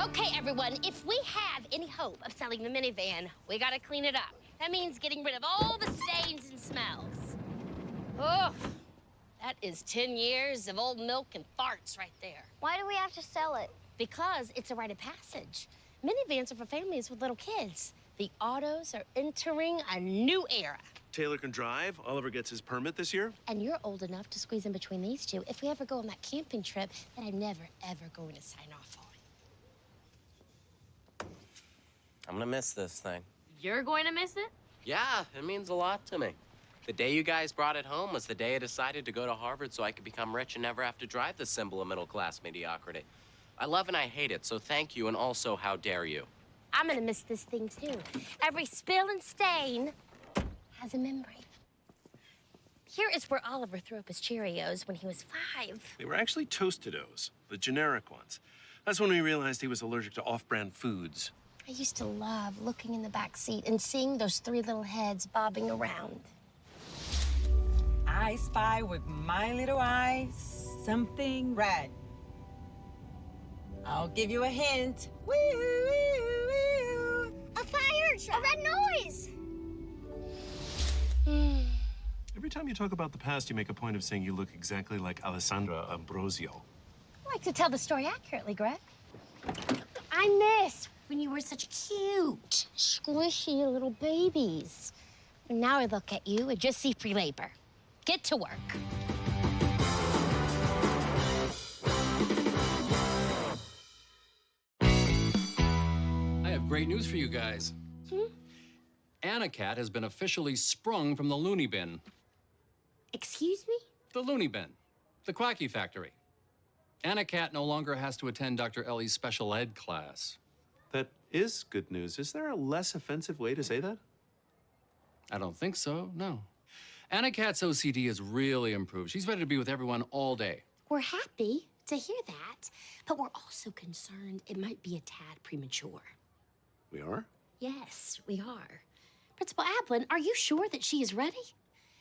Okay, everyone, if we have any hope of selling the minivan, we gotta clean it up. That means getting rid of all the stains and smells. Oh, that is 10 years of old milk and farts right there. Why do we have to sell it? Because it's a rite of passage. Minivans are for families with little kids. The Ottos are entering a new era. Taylor can drive. Oliver gets his permit this year. And you're old enough to squeeze in between these two if we ever go on that camping trip that I'm never, ever going to sign off on. I'm gonna miss this thing. You're going to miss it? Yeah, it means a lot to me. The day you guys brought it home was the day I decided to go to Harvard so I could become rich and never have to drive the symbol of middle-class mediocrity. I love and I hate it, so thank you, and also how dare you. I'm gonna miss this thing too. Every spill and stain has a memory. Here is where Oliver threw up his Cheerios when he was 5. They were actually Tostitos, the generic ones. That's when we realized he was allergic to off-brand foods. I used to love looking in the back seat and seeing those 3 little heads bobbing around. I spy with my little eyes something red. I'll give you a hint. Woo, woo, woo. A fire! A red noise! Every time you talk about the past, you make a point of saying you look exactly like Alessandra Ambrosio. I like to tell the story accurately, Greg. I miss when you were such cute, squishy little babies. And now I look at you and just see free labor. Get to work. I have great news for you guys. Anna Cat has been officially sprung from the loony bin. Excuse me? The loony bin. The Quacky Factory. Anna Cat no longer has to attend Dr. Ellie's special ed class. That is good news. Is there a less offensive way to say that? I don't think so, no. Anna Cat's OCD has really improved. She's ready to be with everyone all day. We're happy to hear that, but we're also concerned it might be a tad premature. We are? Yes, we are. Principal Ablin, are you sure that she is ready?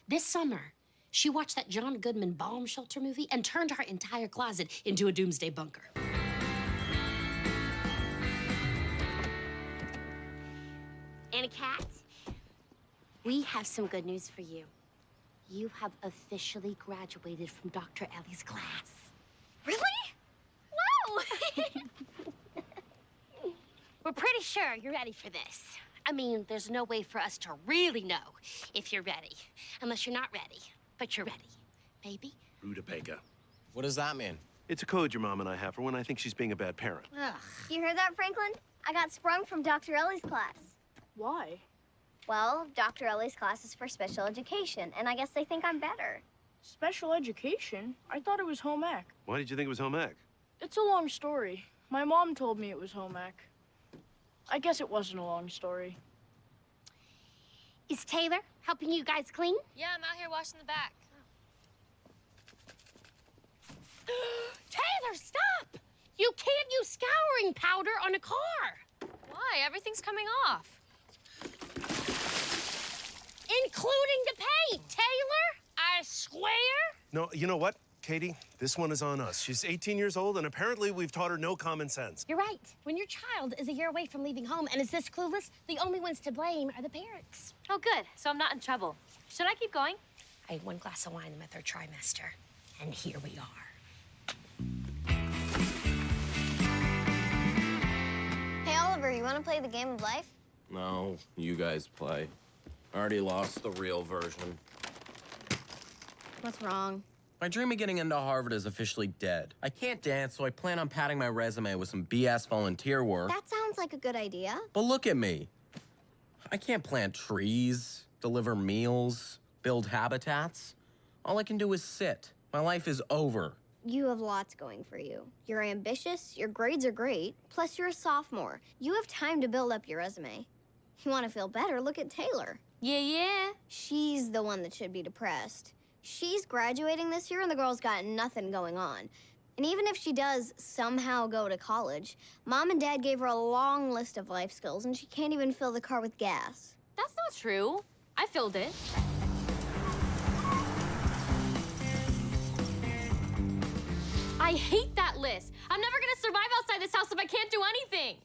This summer, she watched that John Goodman bomb shelter movie and turned her entire closet into a doomsday bunker. Anna Cat, we have some good news for you. You have officially graduated from Dr. Ellie's class. Really? Whoa! We're pretty sure you're ready for this. I mean, there's no way for us to really know if you're ready, unless you're not ready. But you're ready, baby. Rutabaga. What does that mean? It's a code your mom and I have for when I think she's being a bad parent. Ugh. You heard that, Franklin? I got sprung from Dr. Ellie's class. Why? Well, Dr. Ellie's class is for special education, and I guess they think I'm better. Special education? I thought it was home ec. Why did you think it was home ec? It's a long story. My mom told me it was home ec. I guess it wasn't a long story. Is Taylor helping you guys clean? Yeah, I'm out here washing the back. Taylor, stop! You can't use scouring powder on a car. Why? Everything's coming off. Including the paint, Taylor! I swear! No, you know what, Katie? This one is on us. She's 18 years old, and apparently we've taught her no common sense. You're right. When your child is a year away from leaving home and is this clueless, the only ones to blame are the parents. Oh, good. So I'm not in trouble. Should I keep going? I had 1 glass of wine in my 3rd trimester, and here we are. Hey, Oliver, you want to play the game of life? No, you guys play. I already lost the real version. What's wrong? My dream of getting into Harvard is officially dead. I can't dance, so I plan on padding my resume with some BS volunteer work. That sounds like a good idea. But look at me. I can't plant trees, deliver meals, build habitats. All I can do is sit. My life is over. You have lots going for you. You're ambitious, your grades are great, plus you're a sophomore. You have time to build up your resume. You want to feel better, look at Taylor. Yeah. She's the one that should be depressed. She's graduating this year and the girl's got nothing going on. And even if she does somehow go to college, Mom and Dad gave her a long list of life skills and she can't even fill the car with gas. That's not true. I filled it. I hate that list. I'm never gonna survive outside this house if I can't do anything?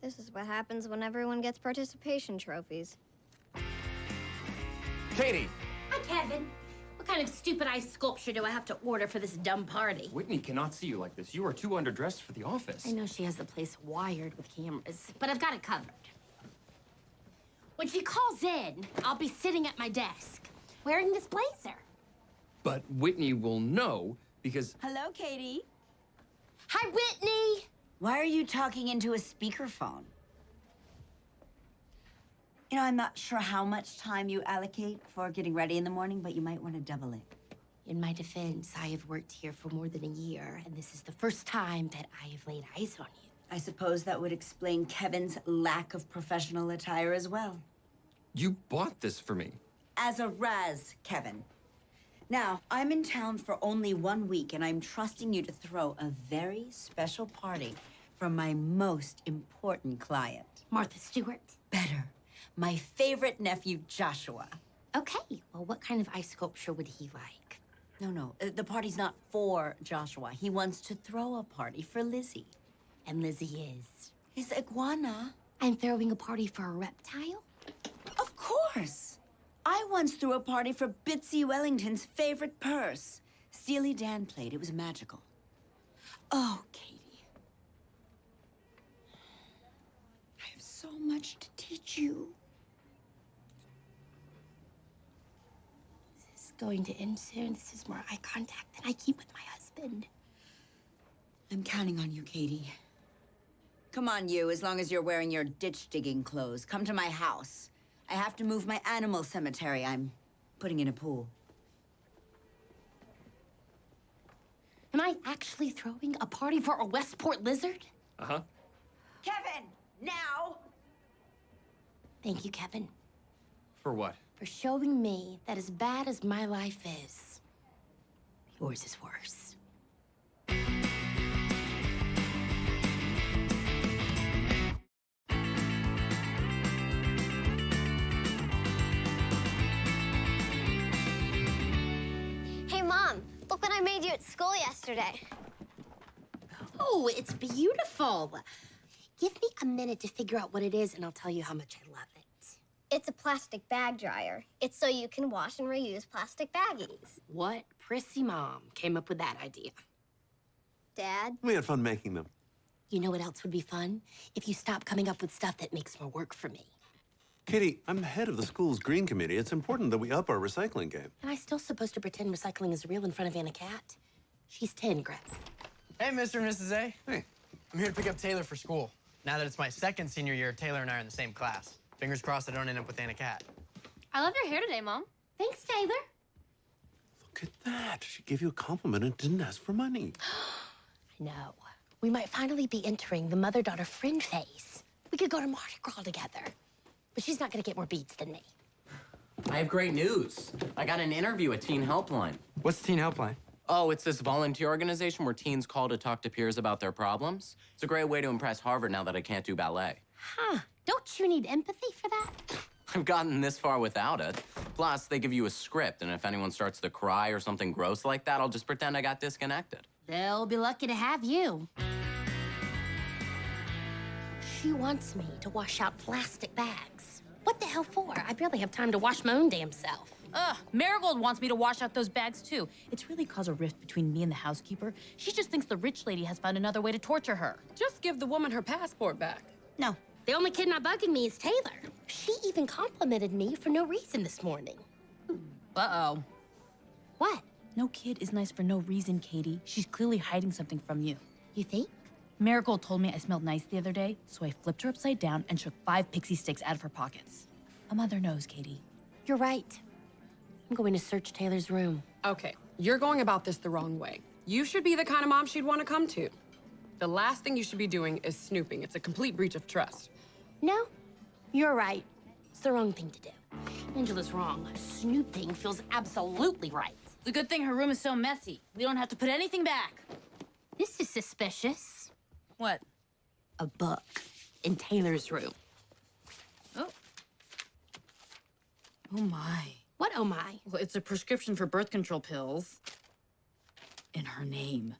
This is what happens when everyone gets participation trophies. Katie! Hi, Kevin. What kind of stupid ice sculpture do I have to order for this dumb party? Whitney cannot see you like this. You are too underdressed for the office. I know she has the place wired with cameras, but I've got it covered. When she calls in, I'll be sitting at my desk, wearing this blazer. But Whitney will know because... Hello, Katie. Hi, Whitney! Why are you talking into a speakerphone? You know, I'm not sure how much time you allocate for getting ready in the morning, but you might want to double it. In my defense, I have worked here for more than a year, and this is the first time that I have laid eyes on you. I suppose that would explain Kevin's lack of professional attire as well. You bought this for me. As a razz, Kevin. Now, I'm in town for only 1 week, and I'm trusting you to throw a very special party for my most important client. Martha Stewart? Better. My favorite nephew, Joshua. Okay, well, what kind of ice sculpture would he like? No, the party's not for Joshua. He wants to throw a party for Lizzie. And Lizzie is? His iguana. I'm throwing a party for a reptile? Of course. I once threw a party for Bitsy Wellington's favorite purse. Steely Dan played. It was magical. Oh, Katie. I have so much to teach you. This is going to end soon. This is more eye contact than I keep with my husband. I'm counting on you, Katie. Come on, you, as long as you're wearing your ditch-digging clothes. Come to my house. I have to move my animal cemetery. I'm putting in a pool. Am I actually throwing a party for a Westport lizard? Uh-huh. Kevin, now! Thank you, Kevin, For what? for showing me that as bad as my life is, yours is worse. Hey, Mom, look what I made you at school yesterday. Oh, it's beautiful. Give me a minute to figure out what it is, and I'll tell you how much I love it. It's a plastic bag dryer. It's so you can wash and reuse plastic baggies. What prissy mom came up with that idea? Dad? We had fun making them. You know what else would be fun? If you stop coming up with stuff that makes more work for me. Katie, I'm head of the school's green committee. It's important that we up our recycling game. Am I still supposed to pretend recycling is real in front of Anna Cat? She's 10, Greg. Hey, Mr. and Mrs. A. Hey. I'm here to pick up Taylor for school. Now that it's my second senior year, Taylor and I are in the same class. Fingers crossed I don't end up with Anna Cat. I love your hair today, Mom. Thanks, Taylor. Look at that. She gave you a compliment and didn't ask for money. I know. We might finally be entering the mother-daughter fringe phase. We could go to Mardi Gras together. But she's not gonna get more beads than me. I have great news. I got an interview at Teen Helpline. What's Teen Helpline? Oh, it's this volunteer organization where teens call to talk to peers about their problems. It's a great way to impress Harvard now that I can't do ballet. Huh. Don't you need empathy for that? I've gotten this far without it. Plus, they give you a script, and if anyone starts to cry or something gross like that, I'll just pretend I got disconnected. They'll be lucky to have you. She wants me to wash out plastic bags. What the hell for? I barely have time to wash my own damn self. Ugh, Marigold wants me to wash out those bags, too. It's really caused a rift between me and the housekeeper. She just thinks the rich lady has found another way to torture her. Just give the woman her passport back. No, the only kid not bugging me is Taylor. She even complimented me for no reason this morning. Uh-oh. What? No kid is nice for no reason, Katie. She's clearly hiding something from you. You think? Marigold told me I smelled nice the other day, so I flipped her upside down and shook 5 pixie sticks out of her pockets. A mother knows, Katie. You're right. I'm going to search Taylor's room. Okay, you're going about this the wrong way. You should be the kind of mom she'd want to come to. The last thing you should be doing is snooping. It's a complete breach of trust. No, you're right. It's the wrong thing to do. Angela's wrong. Snooping feels absolutely right. It's a good thing her room is so messy. We don't have to put anything back. This is suspicious. What? A book in Taylor's room. Oh. Oh, my. What, oh my? Well, it's a prescription for birth control pills. In her name.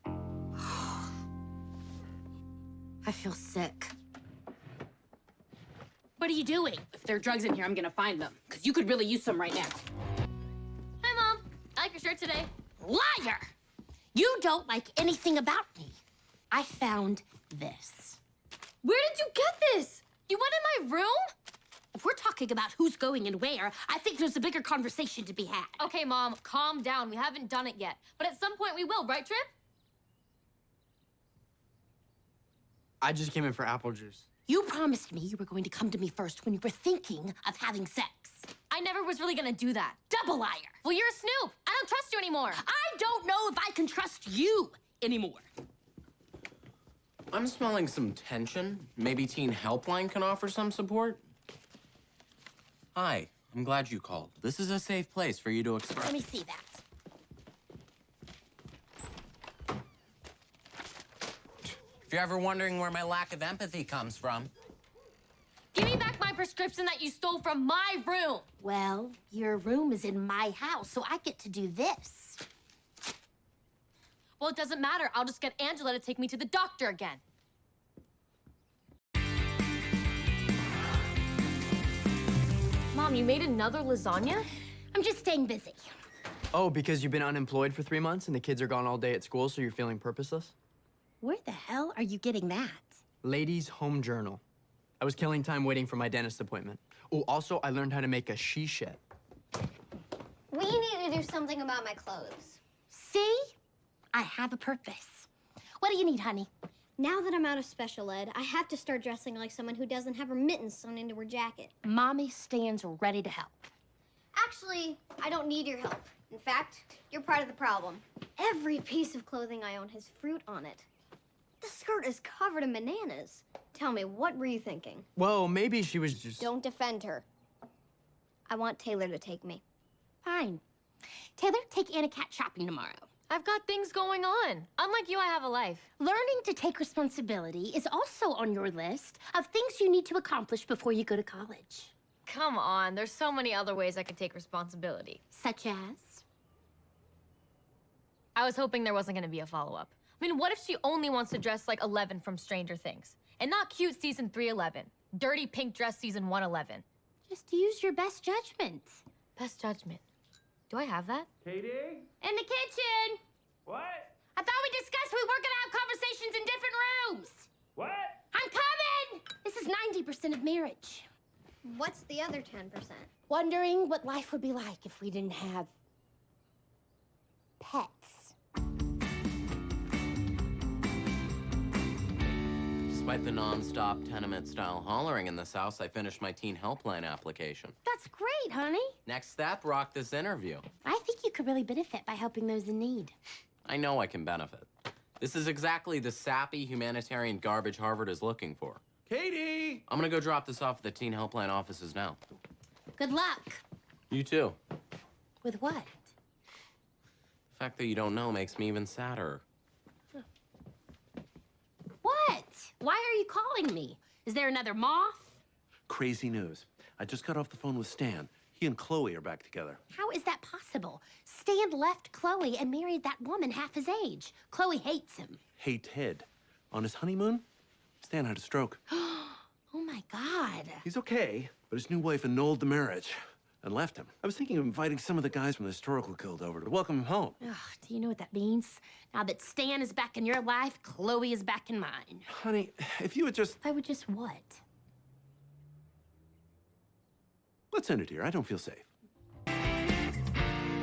I feel sick. What are you doing? If there are drugs in here, I'm gonna find them. Because you could really use some right now. Hi, Mom. I like your shirt today. Liar! You don't like anything about me. I found this. Where did you get this? You went in my room? If we're talking about who's going and where, I think there's a bigger conversation to be had. Okay, Mom, calm down. We haven't done it yet. But at some point we will, right, Trip? I just came in for apple juice. You promised me you were going to come to me first when you were thinking of having sex. I never was really gonna do that. Double liar. Well, you're a snoop. I don't trust you anymore. I don't know if I can trust you anymore. I'm smelling some tension. Maybe Teen Helpline can offer some support? Hi, I'm glad you called. This is a safe place for you to express. Let me see that. If you're ever wondering where my lack of empathy comes from, Give me back my prescription that you stole from my room. Well, your room is in my house, so I get to do this. Well, it doesn't matter. I'll just get Angela to take me to the doctor again. Mom, you made another lasagna? I'm just staying busy. Oh, because you've been unemployed for 3 months and the kids are gone all day at school, so you're feeling purposeless? Where the hell are you getting that? Ladies' home journal. I was killing time waiting for my dentist appointment. Oh, also, I learned how to make a she-shed. We need to do something about my clothes. See? I have a purpose. What do you need, honey? Now that I'm out of special ed, I have to start dressing like someone who doesn't have her mittens sewn into her jacket. Mommy stands ready to help. Actually, I don't need your help. In fact, you're part of the problem. Every piece of clothing I own has fruit on it. The skirt is covered in bananas. Tell me, what were you thinking? Well, maybe she was just... Don't defend her. I want Taylor to take me. Fine. Taylor, take Anna Cat shopping tomorrow. I've got things going on. Unlike you, I have a life. Learning to take responsibility is also on your list of things you need to accomplish before you go to college. Come on, there's so many other ways I could take responsibility. Such as? I was hoping there wasn't gonna be a follow-up. I mean, what if she only wants to dress like 11 from Stranger Things? And not cute season 311. Dirty pink dress season 111. Just use your best judgment. Best judgment. Do I have that? Katie? In the kitchen! What? I thought we discussed we weren't gonna have conversations in different rooms! What? I'm coming! This is 90% of marriage. What's the other 10%? Wondering what life would be like if we didn't have pets. despite the non-stop tenement-style hollering in this house, I finished my Teen Helpline application. That's great, honey. Next step, rock this interview. I think you could really benefit by helping those in need. I know I can benefit. This is exactly the sappy humanitarian garbage Harvard is looking for. Katie! I'm gonna go drop this off at the Teen Helpline offices now. Good luck. You too. With what? The fact that you don't know makes me even sadder. What? Why are you calling me? Is there another moth? Crazy news. I just got off the phone with Stan. He and Chloe are back together. How is that possible? Stan left Chloe and married that woman half his age. Chloe hates him. Hey, Ted. On his honeymoon, Stan had a stroke. Oh my God. He's okay, but his new wife annulled the marriage and left him. I was thinking of inviting some of the guys from the historical guild over to welcome him home. Ugh, do you know what that means? Now that Stan is back in your life, Chloe is back in mine. Honey, if you would just... If I would just what? Let's end it here. I don't feel safe.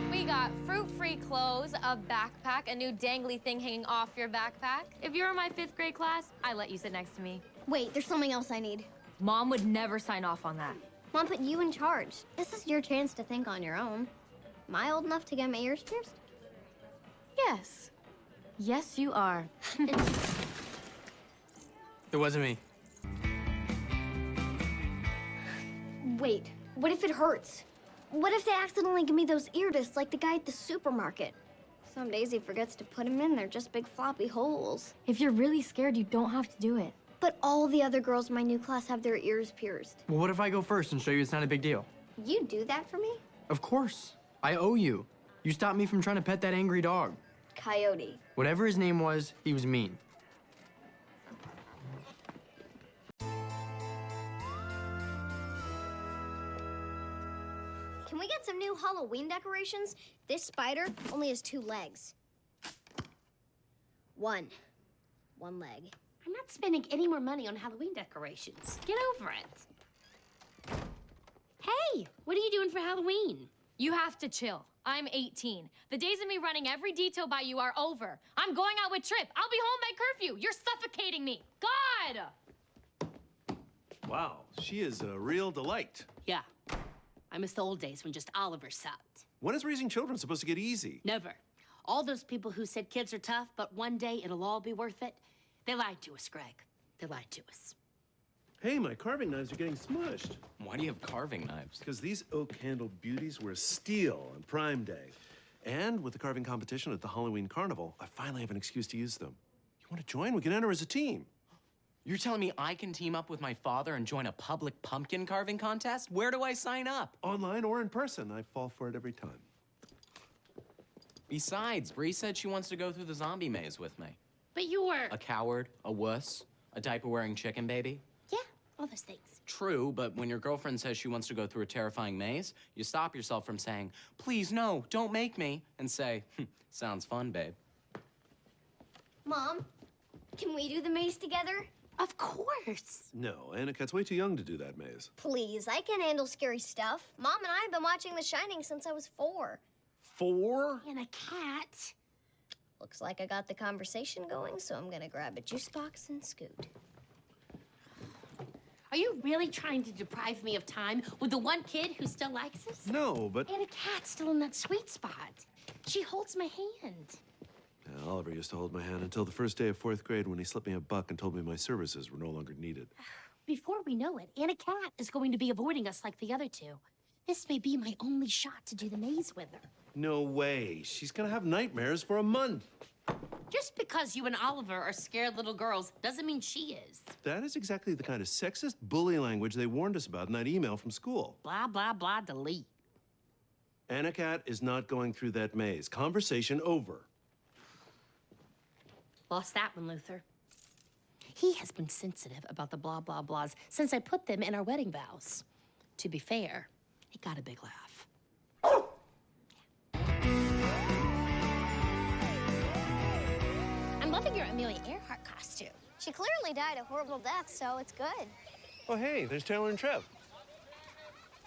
We got fruit-free clothes, a backpack, a new dangly thing hanging off your backpack. If you were in my 5th grade class, I'd let you sit next to me. Wait, there's something else I need. Mom would never sign off on that. Mom put you in charge. This is your chance to think on your own. Am I old enough to get my ears pierced? Yes. Yes, you are. It wasn't me. Wait, what if it hurts? What if they accidentally give me those ear discs like the guy at the supermarket? Some days he forgets to put them in, they're just big floppy holes. If you're really scared, you don't have to do it. But all the other girls in my new class have their ears pierced. Well, what if I go first and show you it's not a big deal? You do that for me? Of course. I owe you. You stopped me from trying to pet that angry dog. Coyote. Whatever his name was, he was mean. new Halloween decorations, this spider only has 2 legs. One leg. I'm not spending any more money on Halloween decorations. Get over it. Hey, what are you doing for Halloween? You have to chill. I'm 18. The days of me running every detail by you are over. I'm going out with Trip. I'll be home by curfew. You're suffocating me. God! Wow, she is a real delight. Yeah. I miss the old days when just Oliver sucked. When is raising children supposed to get easy? Never. All those people who said kids are tough, but one day it'll all be worth it, they lied to us, Greg. They lied to us. Hey, my carving knives are getting smushed. Why do you have carving knives? Because these oak-handled beauties were steel on Prime Day. And with the carving competition at the Halloween Carnival, I finally have an excuse to use them. You want to join? We can enter as a team. You're telling me I can team up with my father and join a public pumpkin carving contest? Where do I sign up? Online or in person. I fall for it every time. Besides, Bree said she wants to go through the zombie maze with me. But you were... A coward, a wuss, a diaper-wearing chicken baby. Yeah, all those things. True, but when your girlfriend says she wants to go through a terrifying maze, you stop yourself from saying, please, no, don't make me, and say, sounds fun, babe. Mom, can we do the maze together? Of course. No, Anna-Kat's way too young to do that maze. Please, I can handle scary stuff. Mom and I have been watching The Shining since I was 4. 4? And a cat. Looks like I got the conversation going, so I'm gonna grab a juice box and scoot. Are you really trying to deprive me of time with the one kid who still likes us? No, but... And a cat's still in that sweet spot. She holds my hand. Yeah, Oliver used to hold my hand until the first day of 4th grade when he slipped me a buck and told me my services were no longer needed. Before we know it, Anna Cat is going to be avoiding us like the other two. This may be my only shot to do the maze with her. No way. She's gonna have nightmares for a month. Just because you and Oliver are scared little girls doesn't mean she is. That is exactly the kind of sexist bully language they warned us about in that email from school. Blah, blah, blah, delete. Anna-Kat is not going through that maze. Conversation over. Lost that one, Luther. He has been sensitive about the blah, blah, blahs since I put them in our wedding vows. To be fair, he got a big laugh. I'm loving your Amelia Earhart costume. She clearly died a horrible death, so it's good. Oh, hey, there's Taylor and Trev.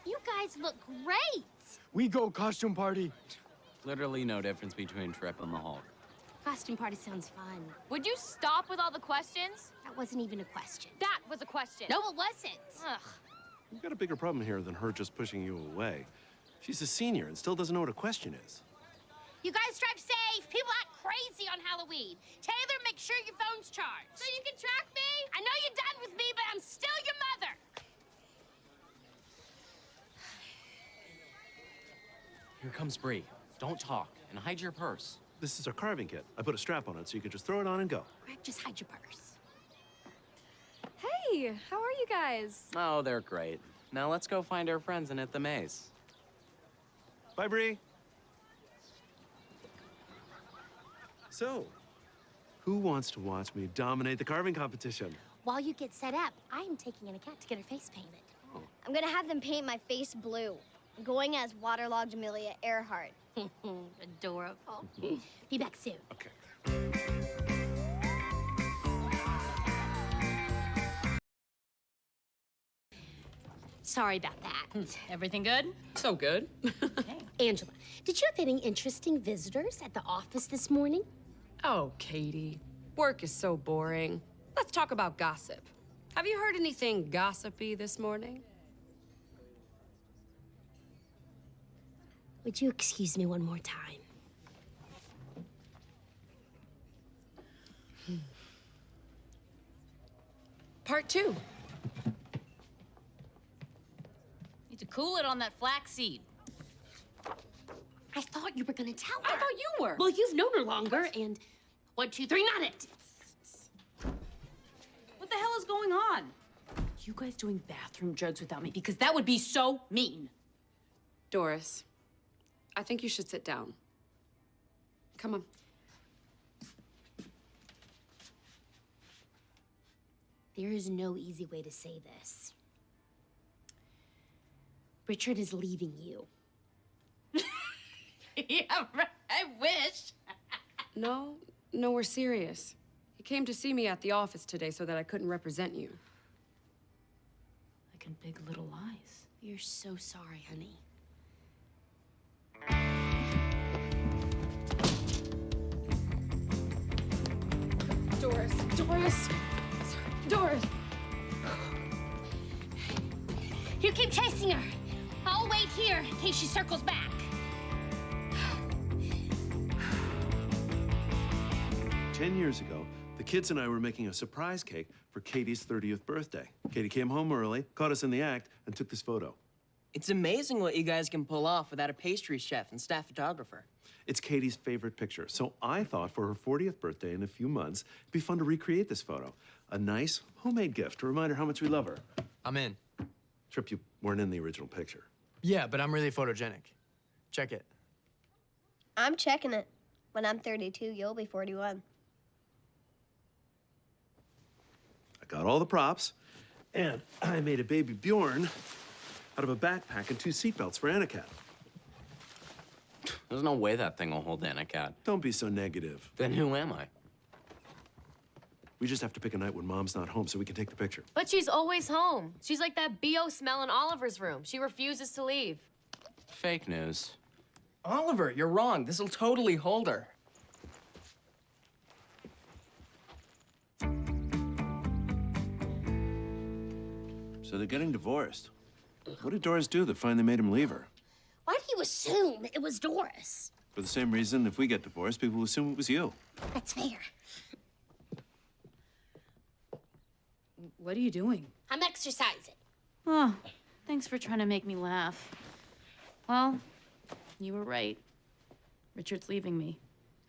You guys look great. We go costume party. Literally no difference between Trip and the Hulk. Costume party sounds fun. Would you stop with all the questions? That wasn't even a question. That was a question. No, it wasn't. Ugh. We've got a bigger problem here than her just pushing you away. She's a senior and still doesn't know what a question is. You guys drive safe. People act crazy on Halloween. Taylor, make sure your phone's charged. So you can track me? I know you're done with me, but I'm still your mother. Here comes Bree. Don't talk, and hide your purse. This is our carving kit. I put a strap on it so you can just throw it on and go. Greg, just hide your purse. Hey, how are you guys? Oh, they're great. Now let's go find our friends and hit the maze. Bye, Bree. So, who wants to watch me dominate the carving competition? While you get set up, I am taking in a cat to get her face painted. Oh. I'm gonna have them paint my face blue, going as waterlogged Amelia Earhart. Adorable. Be back soon. Okay. Sorry about that. Everything good? So good. Angela, did you have any interesting visitors at the office this morning? Oh, Katie. Work is so boring. Let's talk about gossip. Have you heard anything gossipy this morning? Would you excuse me one more time? Part 2. Need to cool it on that flaxseed. I thought you were gonna tell her. I thought you were. Well, you've known her longer, and 1, 2, 3, not it. What the hell is going on? You guys doing bathroom jugs without me? Because that would be so mean. Doris, I think you should sit down. Come on. There is no easy way to say this. Richard is leaving you. Yeah, right. I wish. No, we're serious. He came to see me at the office today so that I couldn't represent you. Like in Big Little Lies. We're so sorry, honey. Doris. You keep chasing her. I'll wait here in case she circles back. 10 years ago, the kids and I were making a surprise cake for Katie's 30th birthday. Katie came home early, caught us in the act, and took this photo. It's amazing what you guys can pull off without a pastry chef and staff photographer. It's Katie's favorite picture, so I thought for her 40th birthday in a few months, it'd be fun to recreate this photo. A nice, homemade gift to remind her how much we love her. I'm in. Trip, you weren't in the original picture. Yeah, but I'm really photogenic. Check it. I'm checking it. When I'm 32, you'll be 41. I got all the props, and I made a baby Bjorn out of a backpack and 2 seatbelts for Anakat. There's no way that thing will hold Anakat. Don't be so negative. Then who am I? We just have to pick a night when Mom's not home so we can take the picture. But she's always home. She's like that BO smell in Oliver's room. She refuses to leave. Fake news. Oliver, you're wrong. This'll totally hold her. So they're getting divorced. What did Doris do that finally made him leave her? Why do you assume it was Doris? For the same reason, if we get divorced, people will assume it was you. That's fair. What are you doing? I'm exercising. Oh, thanks for trying to make me laugh. Well, you were right. Richard's leaving me.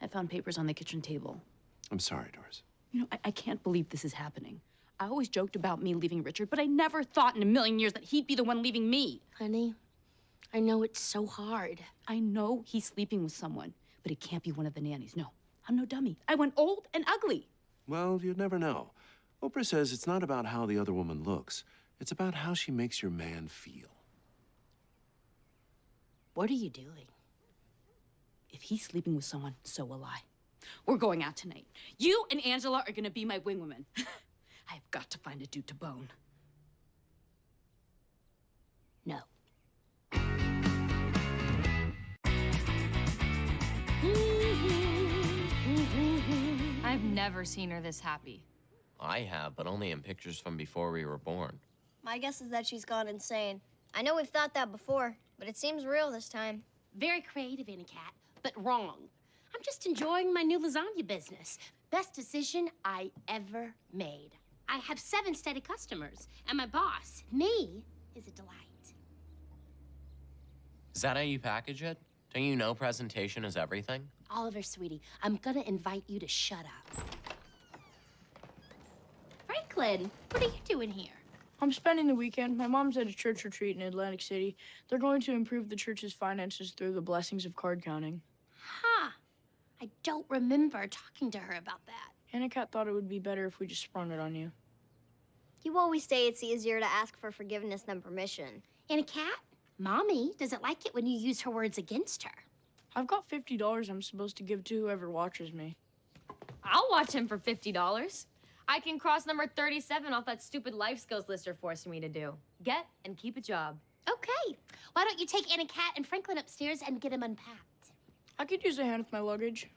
I found papers on the kitchen table. I'm sorry, Doris. You know, I can't believe this is happening. I always joked about me leaving Richard, but I never thought in a million years that he'd be the one leaving me. Honey, I know it's so hard. I know he's sleeping with someone, but it can't be one of the nannies. No, I'm no dummy. I went old and ugly. Well, you'd never know. Oprah says it's not about how the other woman looks. It's about how she makes your man feel. What are you doing? If he's sleeping with someone, so will I. We're going out tonight. You and Angela are gonna be my wingwomen. I've got to find a dude to bone. No. I've never seen her this happy. I have, but only in pictures from before we were born. My guess is that she's gone insane. I know we've thought that before, but it seems real this time. Very creative, Anakat, but wrong. I'm just enjoying my new lasagna business. Best decision I ever made. I have 7 steady customers, and my boss, me, is a delight. Is that how you package it? Don't you know presentation is everything? Oliver, sweetie, I'm gonna invite you to shut up. Franklin, what are you doing here? I'm spending the weekend. My mom's at a church retreat in Atlantic City. They're going to improve the church's finances through the blessings of card counting. Huh. I don't remember talking to her about that. Anakat thought it would be better if we just sprung it on you. You always say it's easier to ask for forgiveness than permission. Anakat, Mommy doesn't like it when you use her words against her. I've got $50 I'm supposed to give to whoever watches me. I'll watch him for $50. I can cross number 37 off that stupid life skills list you're forcing me to do. Get and keep a job. Okay. Why don't you take Anakat and Franklin upstairs and get him unpacked? I could use a hand with my luggage.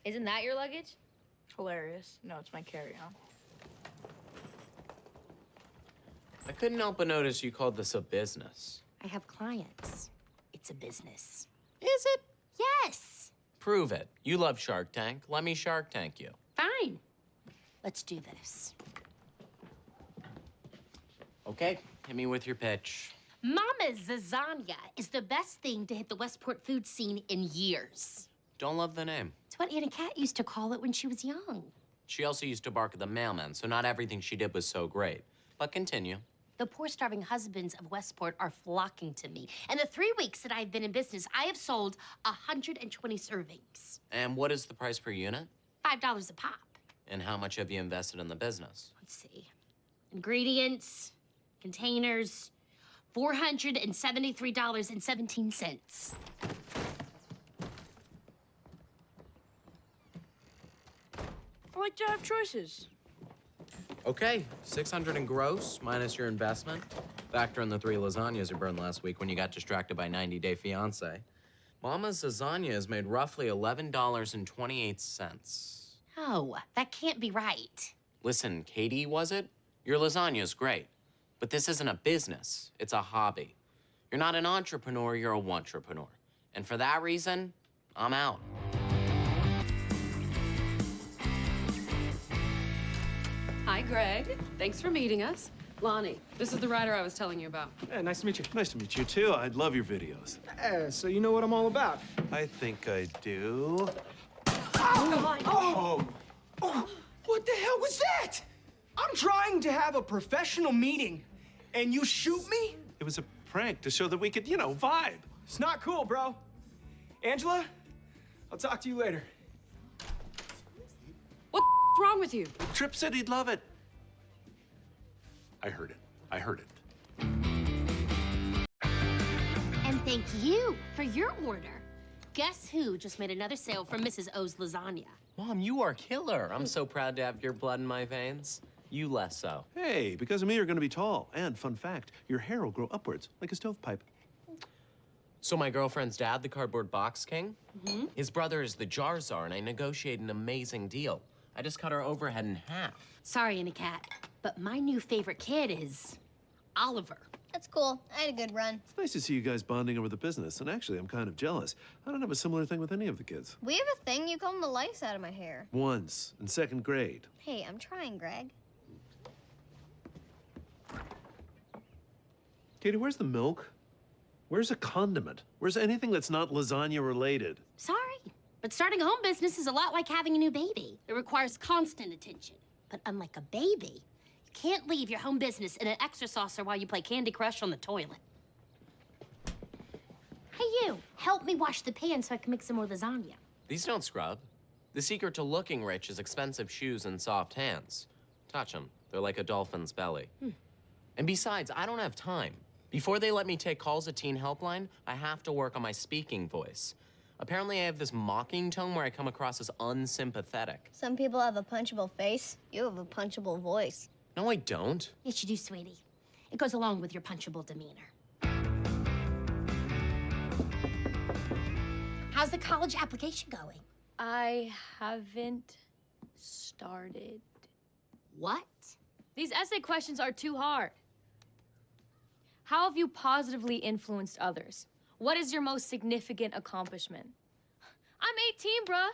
Isn't that your luggage? Hilarious. No, it's my carry-on. I couldn't help but notice you called this a business. I have clients. It's a business. Is it? Yes. Prove it. You love Shark Tank. Let me Shark Tank you. Fine. Let's do this. Okay, hit me with your pitch. Mama's Zazania is the best thing to hit the Westport food scene in years. Don't love the name. It's what Anakat used to call it when she was young. She also used to bark at the mailman, so not everything she did was so great. But continue. The poor, starving husbands of Westport are flocking to me. And the 3 weeks that I've been in business, I have sold 120 servings. And what is the price per unit? $5 a pop. And how much have you invested in the business? Let's see. Ingredients, containers, $473.17. I like to have choices. Okay, 600 in gross, minus your investment. Factor in the 3 lasagnas you burned last week when you got distracted by 90-Day Fiancé. Mama's lasagna has made roughly $11.28. Oh, that can't be right. Listen, Katie, was it? Your lasagna's great, but this isn't a business, it's a hobby. You're not an entrepreneur, you're a wantrepreneur. And for that reason, I'm out. Hi, Greg. Thanks for meeting us. Lonnie, this is the writer I was telling you about. Yeah, nice to meet you. Nice to meet you, too. I love your videos. So you know what I'm all about. I think I do. Oh! What the hell was that? I'm trying to have a professional meeting, and you shoot me? It was a prank to show that we could, vibe. It's not cool, bro. Angela, I'll talk to you later. What's wrong with you? Tripp said he'd love it. I heard it. And thank you for your order. Guess who just made another sale from Mrs. O's lasagna? Mom, you are killer. I'm so proud to have your blood in my veins. You less so. Hey, because of me, you're going to be tall. And fun fact, your hair will grow upwards like a stovepipe. So my girlfriend's dad, the cardboard box king, his brother is the jar czar, and I negotiated an amazing deal. I just cut our overhead in half. Sorry, Anna Cat, but my new favorite kid is Oliver. That's cool. I had a good run. It's nice to see you guys bonding over the business. And actually, I'm kind of jealous. I don't have a similar thing with any of the kids. We have a thing. You comb the lice out of my hair. Once, in 2nd grade. Hey, I'm trying, Greg. Katie, where's the milk? Where's a condiment? Where's anything that's not lasagna related? Sorry, but starting a home business is a lot like having a new baby. It requires constant attention. But unlike a baby, you can't leave your home business in an extra saucer while you play Candy Crush on the toilet. Hey, you, help me wash the pan so I can make some more lasagna. These don't scrub. The secret to looking rich is expensive shoes and soft hands. Touch them. They're like a dolphin's belly. And besides, I don't have time. Before they let me take calls at Teen Helpline, I have to work on my speaking voice. Apparently, I have this mocking tone where I come across as unsympathetic. Some people have a punchable face. You have a punchable voice. No, I don't. Yes, you do, sweetie. It goes along with your punchable demeanor. How's the college application going? I haven't started. What? These essay questions are too hard. How have you positively influenced others? What is your most significant accomplishment? I'm 18, bruh.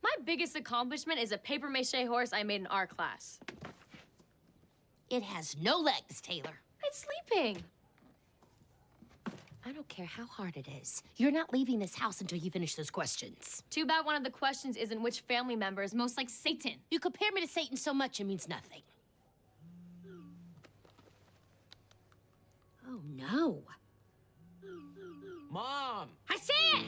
My biggest accomplishment is a paper mache horse I made in art class. It has no legs, Taylor. It's sleeping. I don't care how hard it is. You're not leaving this house until you finish those questions. Too bad one of the questions isn't which family member is most like Satan. You compare me to Satan so much it means nothing. Oh, no. Mom! I said!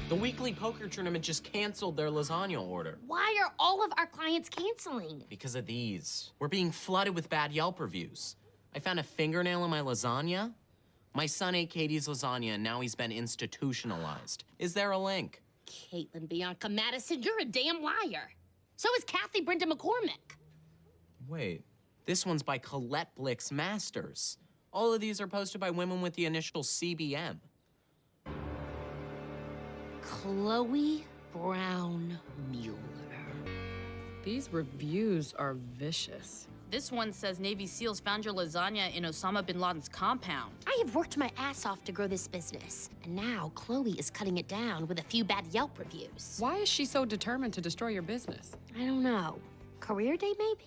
The weekly poker tournament just canceled their lasagna order. Why are all of our clients canceling? Because of these. We're being flooded with bad Yelp reviews. I found a fingernail in my lasagna. My son ate Katie's lasagna, and now he's been institutionalized. Is there a link? Caitlin Bianca Madison, you're a damn liar. So is Kathy Brenda McCormick. Wait, this one's by Colette Blick's Masters. All of these are posted by women with the initial CBM. Chloe Brown Mueller. These reviews are vicious. This one says Navy SEALs found your lasagna in Osama bin Laden's compound. I have worked my ass off to grow this business, and now Chloe is cutting it down with a few bad Yelp reviews. Why is she so determined to destroy your business? I don't know. Career day, maybe?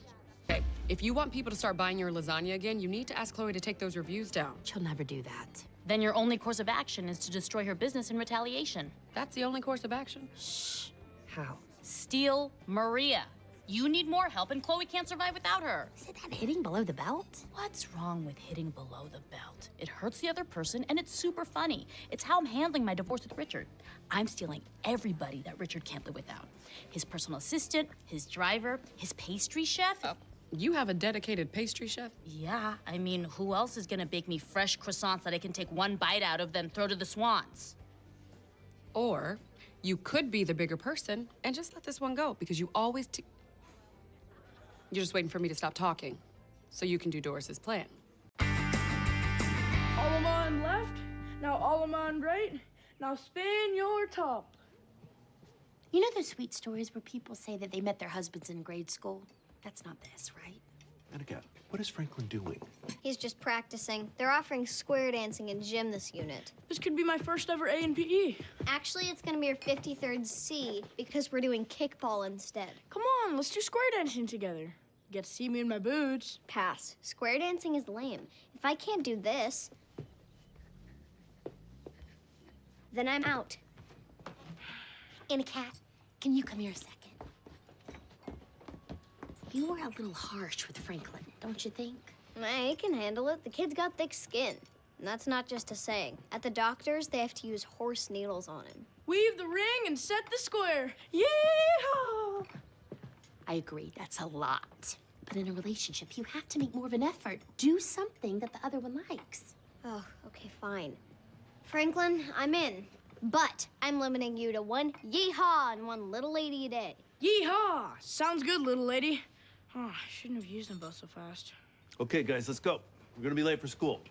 Okay, if you want people to start buying your lasagna again, you need to ask Chloe to take those reviews down. She'll never do that. Then your only course of action is to destroy her business in retaliation. That's the only course of action? Shh. How? Steal Maria. You need more help, and Chloe can't survive without her. Isn't that hitting below the belt? What's wrong with hitting below the belt? It hurts the other person, and it's super funny. It's how I'm handling my divorce with Richard. I'm stealing everybody that Richard can't live without. His personal assistant, his driver, his pastry chef. You have a dedicated pastry chef? Yeah, I mean, who else is gonna bake me fresh croissants that I can take one bite out of, then throw to the swans? Or You could be the bigger person and just let this one go because you always You're just waiting for me to stop talking so you can do Doris's plan. Allemande left, now Allemande right. Now spin your top. You know those sweet stories where people say that they met their husbands in grade school? That's not this, right? Anakat, what is Franklin doing? He's just practicing. They're offering square dancing in gym this unit. This could be my first ever A in PE. Actually, it's gonna be your 53rd C because we're doing kickball instead. Come on, let's do square dancing together. Get to see me in my boots. Pass. Square dancing is lame. If I can't do this, then I'm out. Anakat, can you come here a second? You were a little harsh with Franklin, don't you think? He can handle it. The kid's got thick skin. And that's not just a saying. At the doctor's, they have to use horse needles on him. Weave the ring and set the square. Yeehaw! I agree, that's a lot. But in a relationship, you have to make more of an effort. Do something that the other one likes. Oh, okay, fine. Franklin, I'm in. But I'm limiting you to one yeehaw and one little lady a day. Yeehaw! Sounds good, little lady. Oh, I shouldn't have used them both so fast. Okay, guys, let's go. We're gonna be late for school.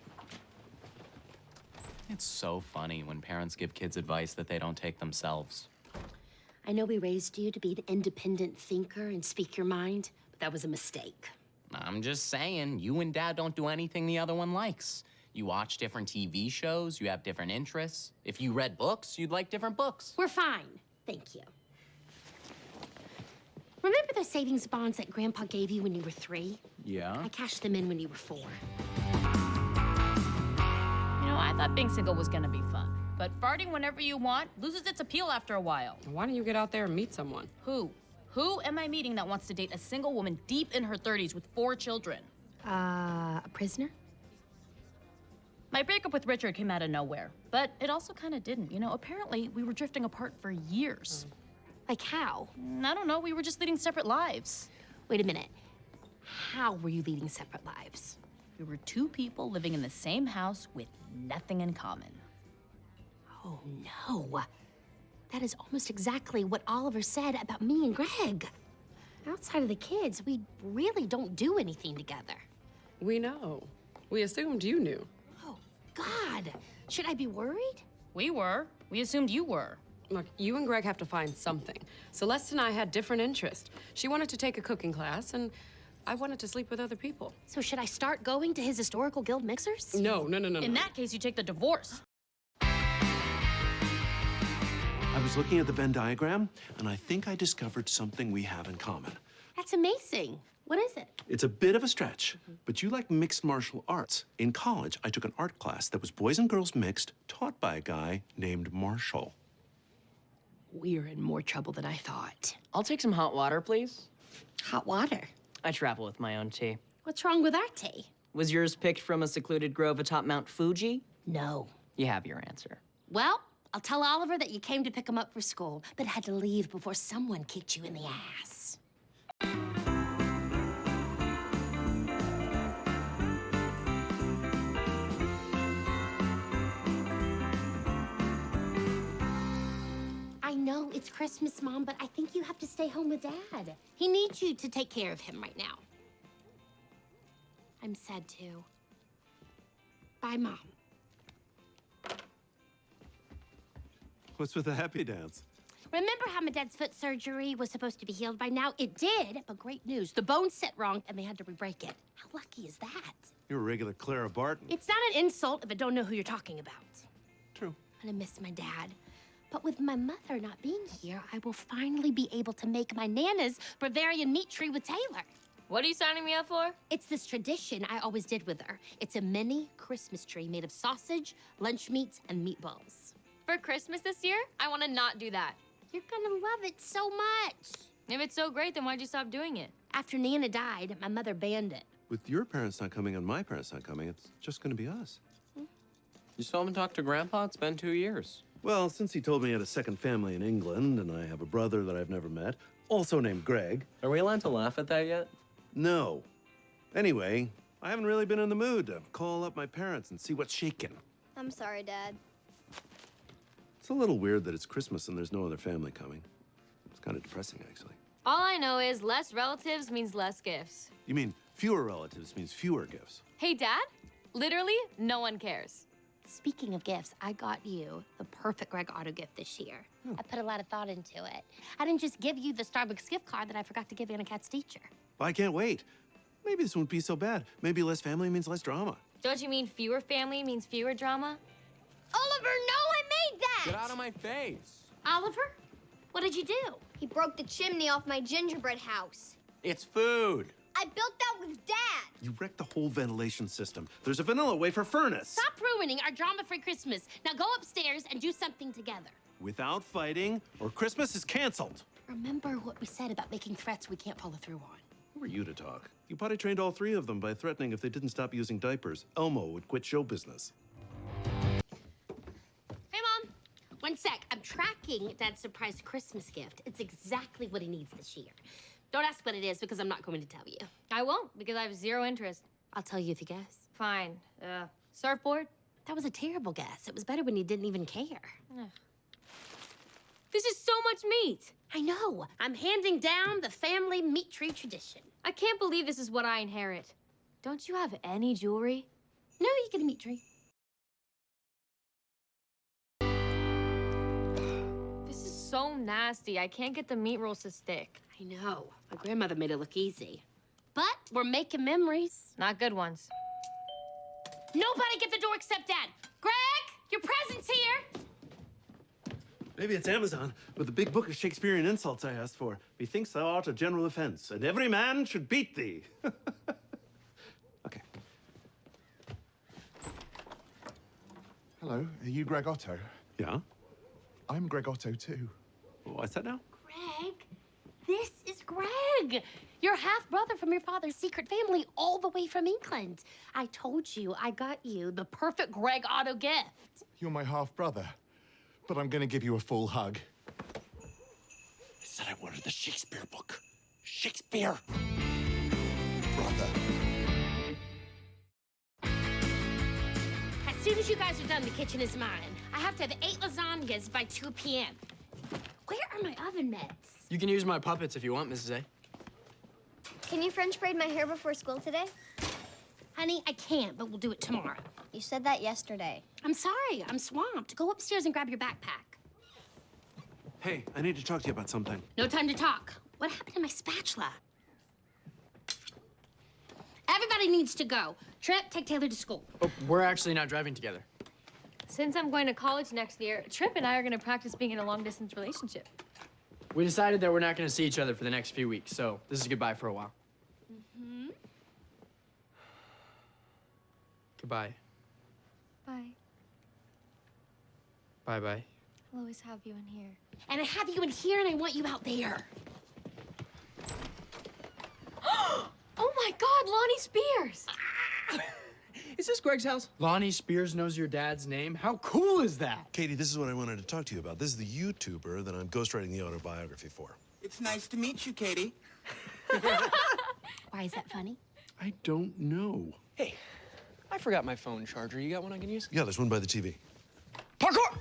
It's so funny when parents give kids advice that they don't take themselves. I know we raised you to be an independent thinker and speak your mind, but that was a mistake. I'm just saying, you and Dad don't do anything the other one likes. You watch different TV shows, you have different interests. If you read books, you'd like different books. We're fine, thank you. Remember those savings bonds that Grandpa gave you when you were 3? Yeah? I cashed them in when you were 4. You know, I thought being single was gonna be fun. But farting whenever you want loses its appeal after a while. Why don't you get out there and meet someone? Who? Who am I meeting that wants to date a single woman deep in her 30s with 4 children? A prisoner? My breakup with Richard came out of nowhere, but it also kind of didn't. You know, apparently we were drifting apart for years. Like how? I don't know, we were just leading separate lives. Wait a minute. How were you leading separate lives? We were 2 people living in the same house with nothing in common. Oh, no. That is almost exactly what Oliver said about me and Greg. Outside of the kids, we really don't do anything together. We know. We assumed you knew. Oh, God. Should I be worried? We were. We assumed you were. Look, you and Greg have to find something. Celeste and I had different interests. She wanted to take a cooking class, and I wanted to sleep with other people. So should I start going to his historical guild mixers? No. In that case, you take the divorce. I was looking at the Venn diagram, and I think I discovered something we have in common. That's amazing. What is it? It's a bit of a stretch, but you like mixed martial arts. In college, I took an art class that was boys and girls mixed, taught by a guy named Marshall. We're in more trouble than I thought. I'll take some hot water, please. Hot water? I travel with my own tea. What's wrong with our tea? Was yours picked from a secluded grove atop Mount Fuji? No. You have your answer. Well, I'll tell Oliver that you came to pick him up for school, but had to leave before someone kicked you in the ass. I know it's Christmas, Mom, but I think you have to stay home with Dad. He needs you to take care of him right now. I'm sad too. Bye, Mom. What's with the happy dance? Remember how my dad's foot surgery was supposed to be healed by now? It did, but great news. The bone set wrong and they had to re-break it. How lucky is that? You're a regular Clara Barton. It's not an insult if I don't know who you're talking about. True. I'm gonna miss my dad. But with my mother not being here, I will finally be able to make my Nana's Bavarian meat tree with Taylor. What are you signing me up for? It's this tradition I always did with her. It's a mini Christmas tree made of sausage, lunch meats, and meatballs. For Christmas this year? I want to not do that. You're gonna love it so much. If it's so great, then why'd you stop doing it? After Nana died, my mother banned it. With your parents not coming and my parents not coming, it's just gonna be us. You still haven't talked to Grandpa? It's been 2 years. Well, since he told me he had a second family in England, and I have a brother that I've never met, also named Greg. Are we allowed to laugh at that yet? No. Anyway, I haven't really been in the mood to call up my parents and see what's shaking. I'm sorry, Dad. It's a little weird that it's Christmas and there's no other family coming. It's kind of depressing, actually. All I know is less relatives means less gifts. You mean fewer relatives means fewer gifts? Hey, Dad, literally no one cares. Speaking of gifts, I got you the perfect Greg Otto gift this year. I put a lot of thought into it. I didn't just give you the Starbucks gift card that I forgot to give Anna Kat's teacher. Well, I can't wait. Maybe this won't be so bad. Maybe less family means less drama. Don't you mean fewer family means fewer drama? Oliver, no, I made that! Get out of my face. Oliver, what did you do? He broke the chimney off my gingerbread house. It's food. I built that with Dad. You wrecked the whole ventilation system. There's a vanilla wafer furnace. Stop ruining our drama-free Christmas. Now go upstairs and do something together. Without fighting, or Christmas is canceled. Remember what we said about making threats we can't follow through on. Who are you to talk? You potty trained all three of them by threatening if they didn't stop using diapers, Elmo would quit show business. Hey, Mom. One sec. I'm tracking Dad's surprise Christmas gift. It's exactly what he needs this year. Don't ask what it is because I'm not going to tell you. I won't because I have zero interest. I'll tell you if you guess. Fine. Surfboard? That was a terrible guess. It was better when you didn't even care. Ugh. This is so much meat. I know. I'm handing down the family meat tree tradition. I can't believe this is what I inherit. Don't you have any jewelry? No, you get a meat tree. This is so nasty. I can't get the meat rolls to stick. I know. My grandmother made it look easy. But we're making memories. Not good ones. Nobody get the door except Dad. Greg, your present's here. Maybe it's Amazon, with the big book of Shakespearean insults I asked for. Methinks thou art a general offense, and every man should beat thee. Okay. Hello, are you Greg Otto? Yeah? I'm Greg Otto, too. What's that now? Greg, this is Greg. Your half-brother from your father's secret family all the way from England. I told you I got you the perfect Greg Otto gift. You're my half-brother, but I'm going to give you a full hug. I said I wanted the Shakespeare book. Shakespeare! Brother. As soon as you guys are done, the kitchen is mine. I have to have 8 lasagnas by 2 p.m. Where are my oven mitts? You can use my puppets if you want, Mrs. A. Can you French braid my hair before school today? Honey, I can't, but we'll do it tomorrow. You said that yesterday. I'm sorry, I'm swamped. Go upstairs and grab your backpack. Hey, I need to talk to you about something. No time to talk. What happened to my spatula? Everybody needs to go. Trip, take Taylor to school. Oh, we're actually not driving together. Since I'm going to college next year, Trip and I are going to practice being in a long-distance relationship. We decided that we're not going to see each other for the next few weeks, so this is goodbye for a while. Mm-hmm. Goodbye. Bye. Bye-bye. I'll always have you in here. And I have you in here, and I want you out there. Oh my God, Lonnie Spears! Is this Greg's house? Lonnie Spears knows your dad's name? How cool is that? Katie, this is what I wanted to talk to you about. This is the YouTuber that I'm ghostwriting the autobiography for. It's nice to meet you, Katie. Why is that funny? I don't know. Hey, I forgot my phone charger. You got one I can use? Yeah, there's one by the TV. Parkour!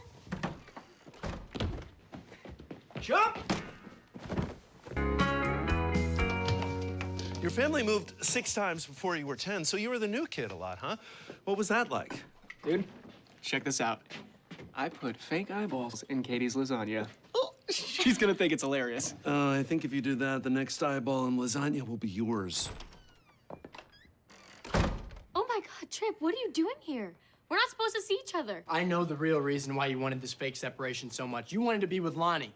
Jump! Your family moved 6 times before you were 10, so you were the new kid a lot, huh? What was that like? Dude, check this out. I put fake eyeballs in Katie's lasagna. Oh, she's gonna think it's hilarious. I think if you do that, the next eyeball in lasagna will be yours. Oh my God, Trip, what are you doing here? We're not supposed to see each other. I know the real reason why you wanted this fake separation so much. You wanted to be with Lonnie.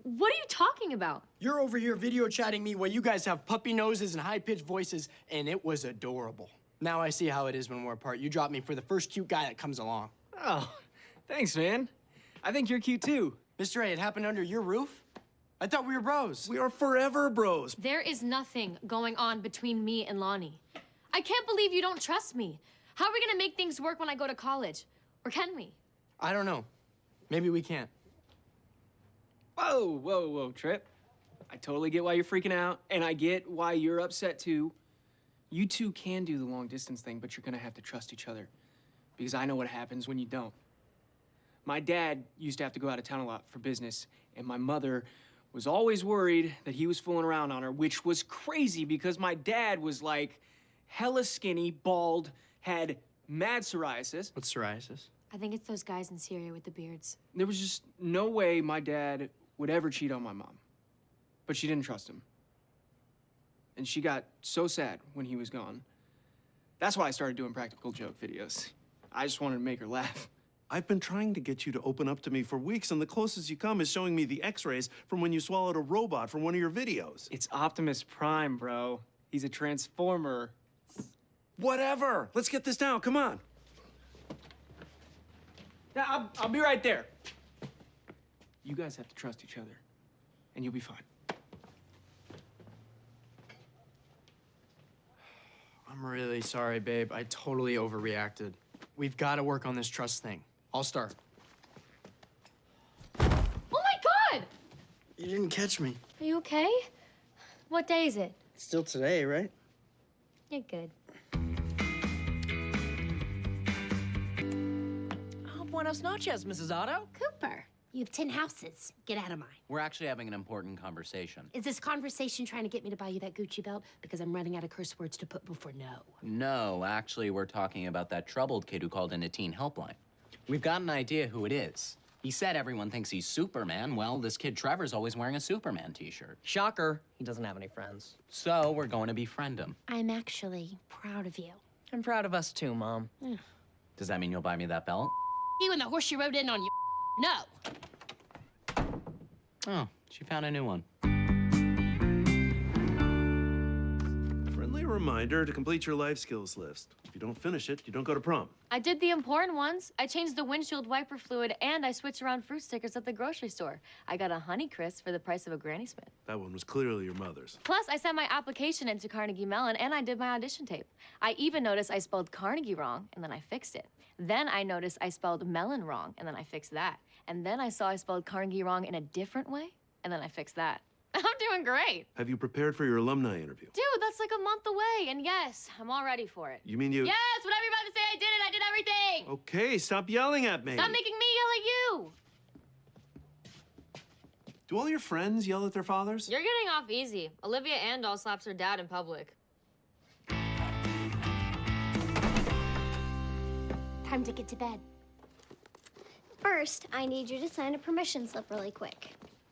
What are you talking about? You're over here video chatting me while you guys have puppy noses and high-pitched voices, and it was adorable. Now I see how it is when we're apart. You drop me for the first cute guy that comes along. Oh, thanks, man. I think you're cute, too. Mr. A, it happened under your roof? I thought we were bros. We are forever bros. There is nothing going on between me and Lonnie. I can't believe you don't trust me. How are we gonna make things work when I go to college? Or can we? I don't know. Maybe we can't. Whoa, whoa, whoa, Trip. I totally get why you're freaking out, and I get why you're upset, too. You two can do the long-distance thing, but you're gonna have to trust each other. Because I know what happens when you don't. My dad used to have to go out of town a lot for business, and my mother was always worried that he was fooling around on her, which was crazy because my dad was like hella skinny, bald, had mad psoriasis. What's psoriasis? I think it's those guys in Syria with the beards. There was just no way my dad would ever cheat on my mom. But she didn't trust him. And she got so sad when he was gone. That's why I started doing practical joke videos. I just wanted to make her laugh. I've been trying to get you to open up to me for weeks, and the closest you come is showing me the x-rays from when you swallowed a robot from one of your videos. It's Optimus Prime, bro. He's a transformer. Whatever. Let's get this down. Come on. Yeah, I'll be right there. You guys have to trust each other, and you'll be fine. I'm really sorry, babe. I totally overreacted. We've got to work on this trust thing. I'll start. Oh my God! You didn't catch me. Are you okay? What day is it? It's still today, right? You're good. Oh, buenos noches, Mrs. Otto. Cooper, you have 10 houses. Get out of mine. We're actually having an important conversation. Is this conversation trying to get me to buy you that Gucci belt? Because I'm running out of curse words to put before no. No, actually, we're talking about that troubled kid who called in a teen helpline. We've got an idea who it is. He said everyone thinks he's Superman. Well, this kid Trevor's always wearing a Superman t-shirt. Shocker, he doesn't have any friends. So we're going to befriend him. I'm actually proud of you. I'm proud of us too, Mom. Does that mean you'll buy me that belt? You and the horse you rode in on you. No. Oh, she found a new one. Friendly reminder to complete your life skills list. If you don't finish it, you don't go to prom. I did the important ones. I changed the windshield wiper fluid and I switched around fruit stickers at the grocery store. I got a Honeycrisp for the price of a Granny Smith. That one was clearly your mother's. Plus, I sent my application into Carnegie Mellon and I did my audition tape. I even noticed I spelled Carnegie wrong and then I fixed it. Then I noticed I spelled melon wrong and then I fixed that. And then I saw I spelled Carnegie wrong in a different way and then I fixed that. I'm doing great. Have you prepared for your alumni interview? Dude, that's like a month away. And yes, I'm all ready for it. You mean you... Yes, whatever you're about to say, I did it. I did everything. Okay, stop yelling at me. Stop making me yell at you. Do all your friends yell at their fathers? You're getting off easy. Olivia Andall slaps her dad in public. Time to get to bed. First, I need you to sign a permission slip really quick.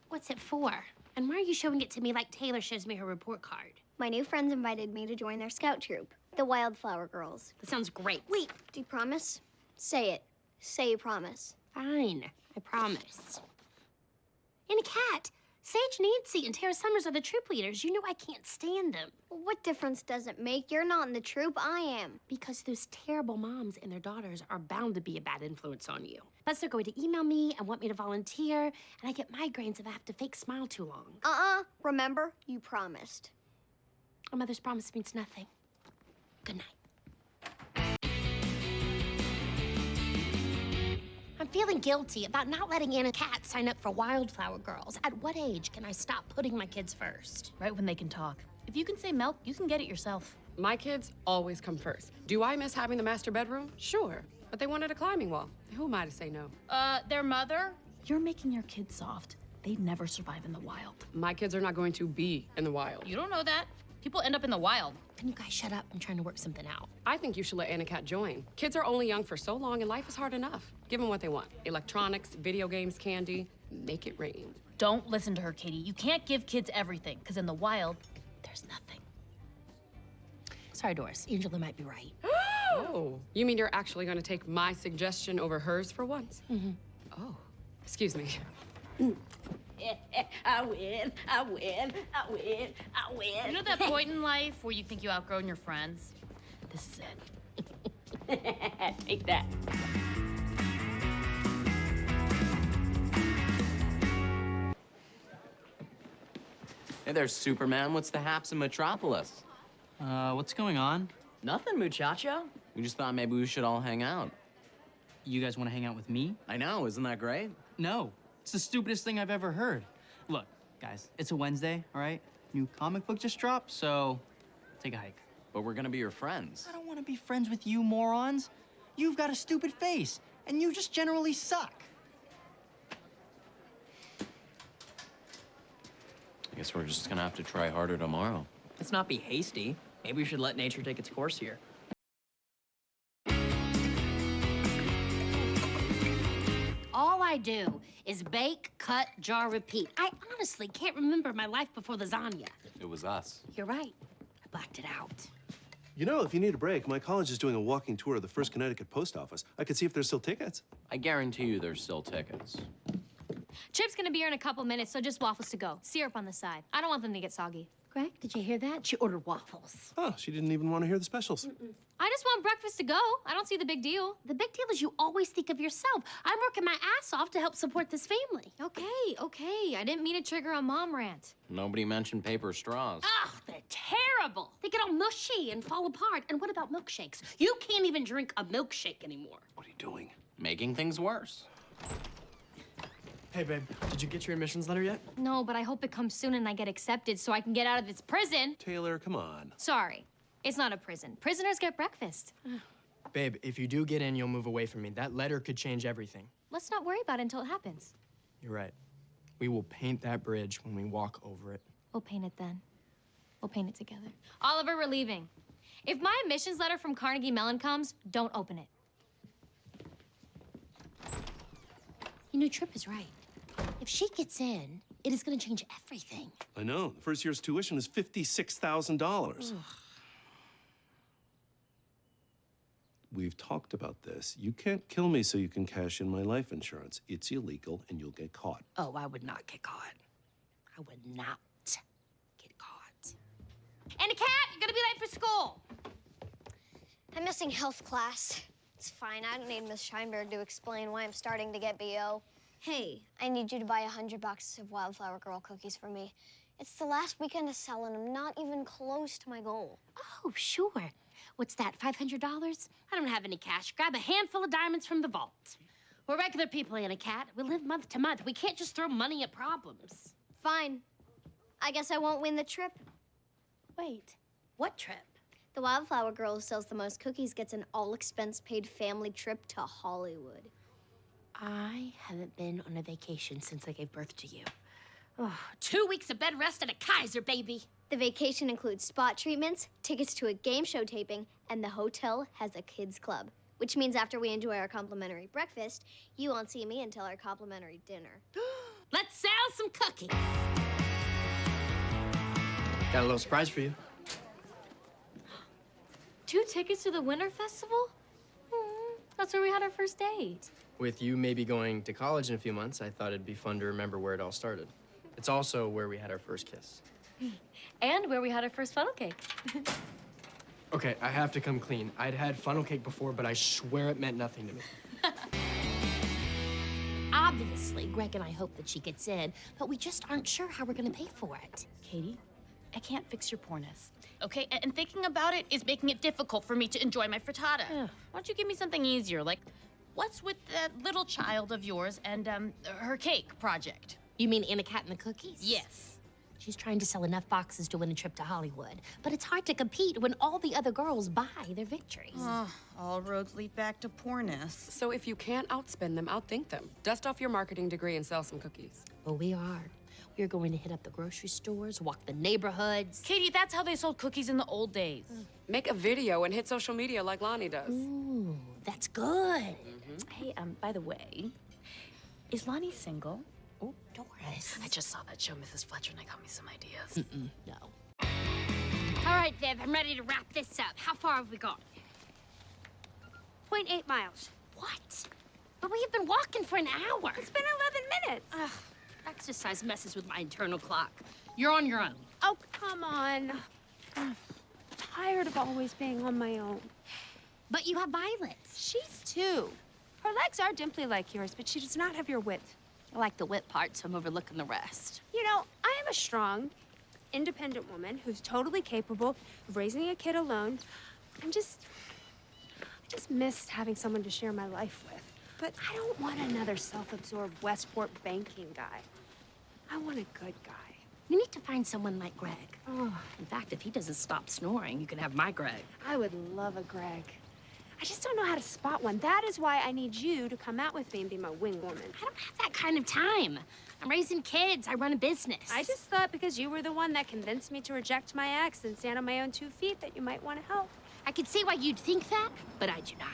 What's it for? And why are you showing it to me like Taylor shows me her report card? My new friends invited me to join their scout troop, the Wildflower Girls. That sounds great. Wait, do you promise? Say it. Say you promise. Fine, I promise. And a cat. Sage Nancy and Tara Summers are the troop leaders. You know I can't stand them. What difference does it make? You're not in the troop, I am. Because those terrible moms and their daughters are bound to be a bad influence on you. Plus, they're going to email me and want me to volunteer, and I get migraines if I have to fake smile too long. Remember, you promised. A mother's promise means nothing. Good night. I'm feeling guilty about not letting Anna Cat sign up for Wildflower Girls. At what age can I stop putting my kids first? Right when they can talk. If you can say milk, you can get it yourself. My kids always come first. Do I miss having the master bedroom? Sure. But they wanted a climbing wall. Who am I to say no? Their mother? You're making your kids soft. They'd never survive in the wild. My kids are not going to be in the wild. You don't know that. People end up in the wild. Can you guys shut up? I'm trying to work something out. I think you should let Anna Cat join. Kids are only young for so long and life is hard enough. Give them what they want. Electronics, video games, candy. Make it rain. Don't listen to her, Katie. You can't give kids everything, because in the wild, there's nothing. Sorry, Doris. Angela might be right. Oh. You mean you're actually going to take my suggestion over hers for once? Mm-hmm. Oh. Excuse me. I win, I win, I win, I win. You know that point in life where you think you outgrown your friends? This is it. Take that. Hey there, Superman. What's the haps in Metropolis? What's going on? Nothing, muchacho. We just thought maybe we should all hang out. You guys want to hang out with me? I know, isn't that great? No. It's the stupidest thing I've ever heard. Look, guys, it's a Wednesday, all right? New comic book just dropped, so take a hike. But we're gonna be your friends. I don't want to be friends with you morons. You've got a stupid face, and you just generally suck. Guess we're just gonna have to try harder tomorrow. Let's not be hasty. Maybe we should let nature take its course here. All I do is bake, cut, jar, repeat. I honestly can't remember my life before lasagna. It was us. You're right. I blacked it out. You know, if you need a break, my college is doing a walking tour of the First Connecticut Post Office. I could see if there's still tickets. I guarantee you there's still tickets. Chip's gonna be here in a couple minutes, so just waffles to go. Syrup on the side. I don't want them to get soggy. Greg, did you hear that? She ordered waffles. Oh, she didn't even want to hear the specials. I just want breakfast to go. I don't see the big deal. The big deal is you always think of yourself. I'm working my ass off to help support this family. Okay. I didn't mean to trigger a mom rant. Nobody mentioned paper straws. Ugh, they're terrible. They get all mushy and fall apart. And what about milkshakes? You can't even drink a milkshake anymore. What are you doing? Making things worse. Hey, babe, did you get your admissions letter yet? No, but I hope it comes soon and I get accepted so I can get out of this prison. Taylor, come on. Sorry, it's not a prison. Prisoners get breakfast. Babe, if you do get in, you'll move away from me. That letter could change everything. Let's not worry about it until it happens. You're right. We will paint that bridge when we walk over it. We'll paint it then. We'll paint it together. Oliver, we're leaving. If my admissions letter from Carnegie Mellon comes, don't open it. You know, Tripp is right. If she gets in, it is going to change everything. I know. The first year's tuition is $56,000. We've talked about this. You can't kill me so you can cash in my life insurance. It's illegal, and you'll get caught. Oh, I would not get caught. I would not get caught. And a cat, you're going to be late for school. I'm missing health class. It's fine. I don't need Miss Scheinberg to explain why I'm starting to get BO. Hey, I need you to buy 100 boxes of Wildflower Girl cookies for me. It's the last weekend to sell, and I'm not even close to my goal. Oh, sure. What's that, $500? I don't have any cash. Grab a handful of diamonds from the vault. We're regular people, Anna Cat. We live month to month. We can't just throw money at problems. Fine. I guess I won't win the trip. Wait, what trip? The Wildflower Girl who sells the most cookies gets an all-expense-paid family trip to Hollywood. I haven't been on a vacation since I gave birth to you. Oh, 2 weeks of bed rest and a Kaiser, baby. The vacation includes spot treatments, tickets to a game show taping, and the hotel has a kids club. Which means after we enjoy our complimentary breakfast, you won't see me until our complimentary dinner. Let's sell some cookies. Got a little surprise for you. 2 tickets to the Winter Festival? That's where we had our first date. With you maybe going to college in a few months, I thought it'd be fun to remember where it all started. It's also where we had our first kiss. And where we had our first funnel cake. Okay, I have to come clean. I'd had funnel cake before, but I swear it meant nothing to me. Obviously, Greg and I hope that she gets in, but we just aren't sure how we're going to pay for it. Katie, I can't fix your poorness. Okay, and thinking about it is making it difficult for me to enjoy my frittata. Why don't you give me something easier, like what's with that little child of yours and her cake project? You mean Anna Cat and the cookies? Yes. She's trying to sell enough boxes to win a trip to Hollywood, but it's hard to compete when all the other girls buy their victories. All roads lead back to poorness. So if you can't outspin them, outthink them. Dust off your marketing degree and sell some cookies. Well, we are. We're going to hit up the grocery stores, walk the neighborhoods. Katie, that's how they sold cookies in the old days. Make a video and hit social media like Lonnie does. Ooh, that's good. Hey, by the way, is Lonnie single? Oh, Doris. I just saw that show, Mrs. Fletcher, and I got me some ideas. No. All right, Viv, I'm ready to wrap this up. How far have we gone? 0.8 miles. What? But we have been walking for an hour. It's been 11 minutes. Ugh, exercise messes with my internal clock. You're on your own. Oh, come on. I'm tired of always being on my own. But you have Violet. She's 2. Her legs are dimply like yours, but she does not have your width. I like the wit part, so I'm overlooking the rest. You know, I am a strong, independent woman who's totally capable of raising a kid alone. I just missed having someone to share my life with. But I don't want another self-absorbed Westport banking guy. I want a good guy. You need to find someone like Greg. Oh, in fact, if he doesn't stop snoring, you can have my Greg. I would love a Greg. I just don't know how to spot one. That is why I need you to come out with me and be my wing woman. I don't have that kind of time. I'm raising kids. I run a business. I just thought because you were the one that convinced me to reject my ex and stand on my own 2 feet that you might want to help. I could see why you'd think that, but I do not.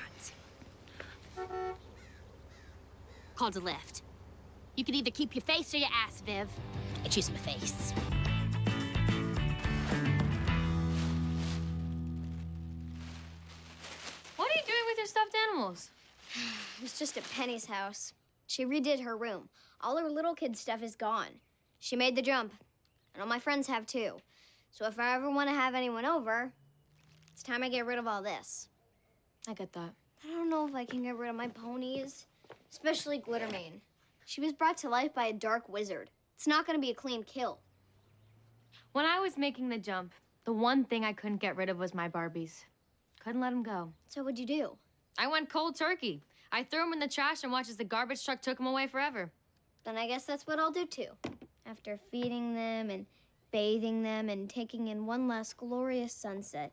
Called a lift. You can either keep your face or your ass, Viv. I choose my face. What are you doing with your stuffed animals? It was just at Penny's house. She redid her room. All her little kid stuff is gone. She made the jump, and all my friends have too. So if I ever want to have anyone over, it's time I get rid of all this. I get that. I don't know if I can get rid of my ponies, especially Glittermane. She was brought to life by a dark wizard. It's not gonna be a clean kill. When I was making the jump, the one thing I couldn't get rid of was my Barbies. Couldn't let them go. So what'd you do? I went cold turkey. I threw them in the trash and watched as the garbage truck took them away forever. Then I guess that's what I'll do too. After feeding them and bathing them and taking in one last glorious sunset.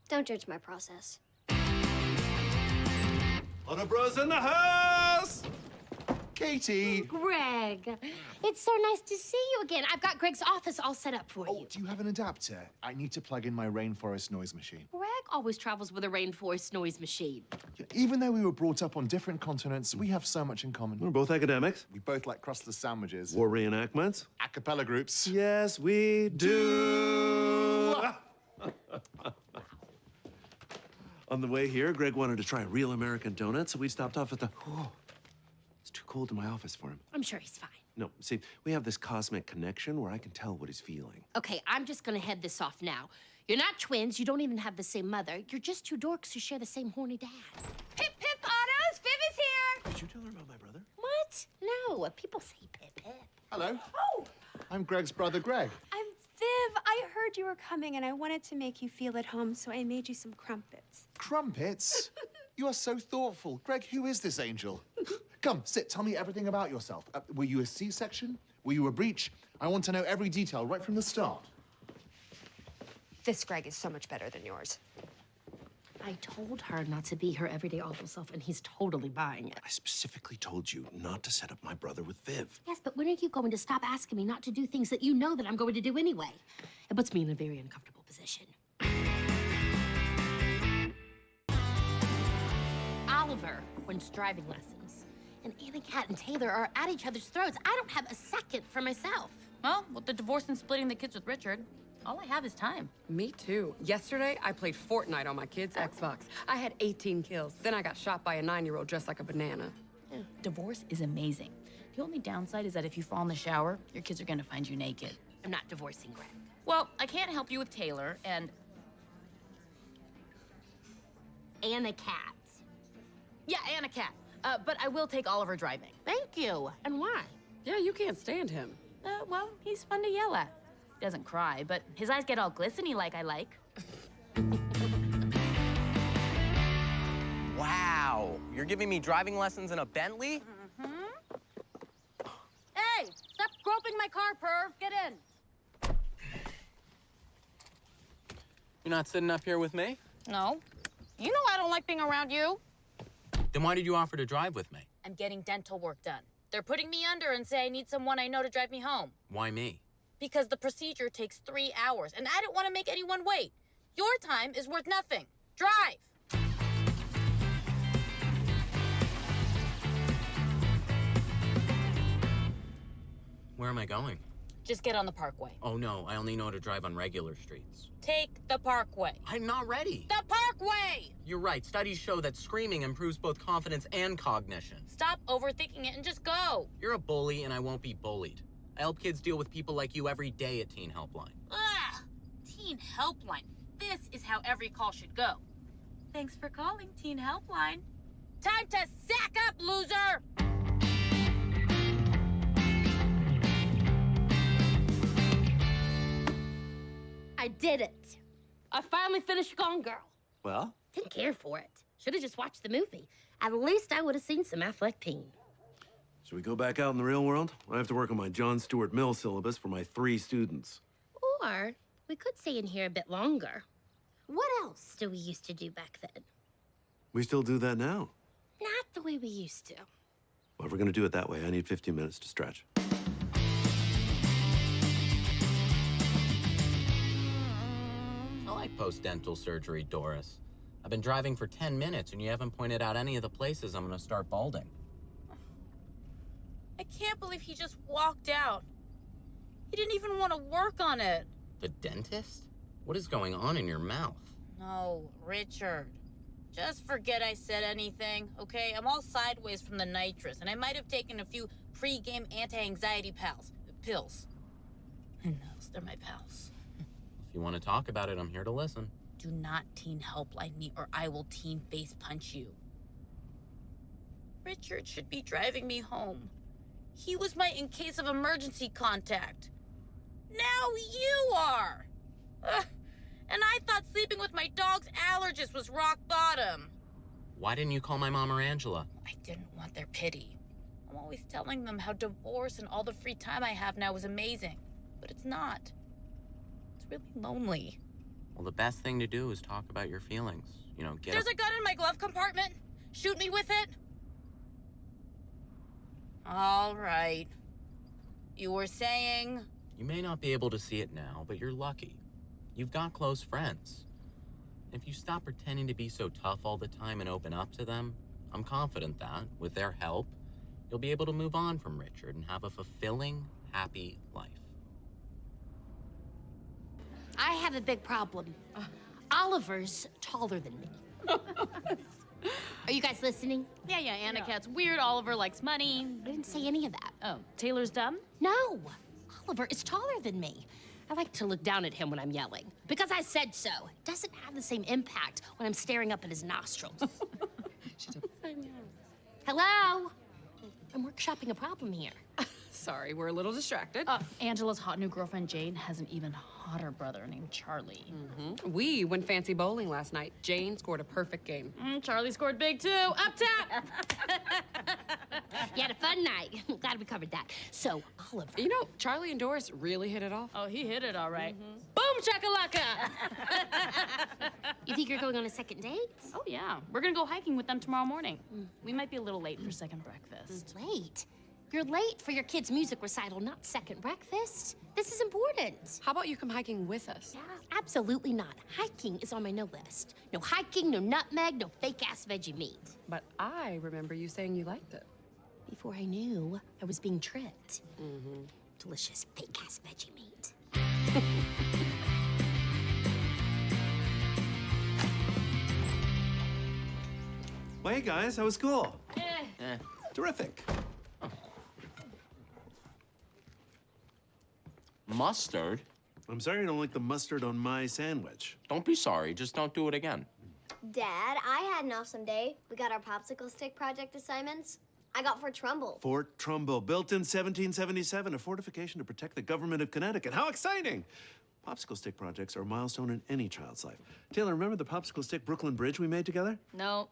Don't judge my process. Otto Bros in the house! Katie! Greg, it's so nice to see you again. I've got Greg's office all set up for you. Do you have an adapter? I need to plug in my rainforest noise machine. Greg always travels with a rainforest noise machine. Yeah, even though we were brought up on different continents, we have so much in common. We're both academics. We both like crustless sandwiches. War reenactments. A cappella groups. Yes, we do. On the way here, Greg wanted to try a real American donut, so we stopped off at the... Oh, it's too cold in my office for him. I'm sure he's fine. No, see, we have this cosmic connection where I can tell what he's feeling. Okay, I'm just gonna head this off now. You're not twins, you don't even have the same mother. You're just two dorks who share the same horny dad. Pip, Pip, Ottos, Viv is here! Did you tell her about my brother? What? No, people say Pip, Pip. Hello. Oh! I'm Greg's brother, Greg. I'm Viv. I heard you were coming and I wanted to make you feel at home, so I made you some crumpets. Crumpets? You are so thoughtful. Greg, who is this angel? Come, sit. Tell me everything about yourself. Were you a C-section? Were you a breech? I want to know every detail right from the start. This Greg is so much better than yours. I told her not to be her everyday awful self, and he's totally buying it. I specifically told you not to set up my brother with Viv. Yes, but when are you going to stop asking me not to do things that you know that I'm going to do anyway? It puts me in a very uncomfortable position. Oliver wants driving lessons, and Anna, Kat, and Taylor are at each other's throats. I don't have a second for myself. Well, with the divorce and splitting the kids with Richard, all I have is time. Me too. Yesterday, I played Fortnite on my kid's Xbox. I had 18 kills. Then I got shot by a 9-year-old dressed like a banana. Divorce is amazing. The only downside is that if you fall in the shower, your kids are gonna find you naked. I'm not divorcing Greg. Well, I can't help you with Taylor, and... Anna, Kat. Yeah, and a cat. But I will take Oliver driving. Thank you. And why? Yeah, you can't stand him. Well, he's fun to yell at. He doesn't cry, but his eyes get all glistening like I like. Wow, you're giving me driving lessons in a Bentley? Hey, stop groping my car, perv. Get in. You're not sitting up here with me? No. You know I don't like being around you. Then why did you offer to drive with me? I'm getting dental work done. They're putting me under and say I need someone I know to drive me home. Why me? Because the procedure takes 3 hours, and I don't want to make anyone wait. Your time is worth nothing. Drive! Where am I going? Just get on the parkway. Oh no, I only know how to drive on regular streets. Take the parkway. I'm not ready. The parkway! You're right, studies show that screaming improves both confidence and cognition. Stop overthinking it and just go. You're a bully and I won't be bullied. I help kids deal with people like you every day at Teen Helpline. Ugh! Teen Helpline. This is how every call should go. Thanks for calling, Teen Helpline. Time to sack up, loser! I did it. I finally finished Gone Girl. Well? Didn't care for it. Should have just watched the movie. At least I would have seen some Affleck peen. Should we go back out in the real world? I have to work on my John Stuart Mill syllabus for my 3 students. Or we could stay in here a bit longer. What else do we used to do back then? We still do that now. Not the way we used to. Well, if we're gonna do it that way, I need 15 minutes to stretch. I like post-dental surgery, Doris. I've been driving for 10 minutes and you haven't pointed out any of the places I'm gonna start balding. I can't believe he just walked out. He didn't even want to work on it. The dentist? What is going on in your mouth? No, Richard. Just forget I said anything, okay? I'm all sideways from the nitrous, and I might have taken a few pre-game anti-anxiety pills. Who knows? They're my pals. If you want to talk about it, I'm here to listen. Do not teen helpline me, or I will teen face punch you. Richard should be driving me home. He was my in case of emergency contact. Now you are! Ugh. And I thought sleeping with my dog's allergist was rock bottom. Why didn't you call my mom or Angela? I didn't want their pity. I'm always telling them how divorce and all the free time I have now is amazing. But it's not. It's really lonely. Well, the best thing to do is talk about your feelings. You know, There's a gun in my glove compartment. Shoot me with it. All right. You were saying? You may not be able to see it now, but you're lucky. You've got close friends. If you stop pretending to be so tough all the time and open up to them, I'm confident that, with their help, you'll be able to move on from Richard and have a fulfilling, happy life. I have a big problem. Oliver's taller than me. Are you guys listening? Yeah, Anna Kat's weird. Oliver likes money. I didn't say any of that. Oh, Taylor's dumb? No, Oliver is taller than me. I like to look down at him when I'm yelling. Because I said so. It doesn't have the same impact when I'm staring up at his nostrils. Hello? I'm workshopping a problem here. Sorry, we're a little distracted. Angela's hot new girlfriend, Jane, has an even hotter brother named Charlie. We went fancy bowling last night. Jane scored a perfect game. Charlie scored big, too. Up top! You had a fun night. Glad we covered that. So, Oliver. You know, Charlie and Doris really hit it off. Oh, he hit it all right. Boom, chakalaka! You think you're going on a second date? Oh, yeah. We're gonna go hiking with them tomorrow morning. We might be a little late for second breakfast. Late? You're late for your kid's music recital, not second breakfast. This is important. How about you come hiking with us? Yeah, absolutely not. Hiking is on my no list. No hiking, no nutmeg, no fake-ass veggie meat. But I remember you saying you liked it. Before I knew, I was being tricked. Delicious fake-ass veggie meat. Well, hey guys, how was school? Terrific. Mustard? I'm sorry you don't like the mustard on my sandwich. Don't be sorry, just don't do it again. Dad, I had an awesome day. We got our popsicle stick project assignments. I got Fort Trumbull. Fort Trumbull, built in 1777, a fortification to protect the government of Connecticut. How exciting! Popsicle stick projects are a milestone in any child's life. Taylor, remember the popsicle stick Brooklyn Bridge we made together? No.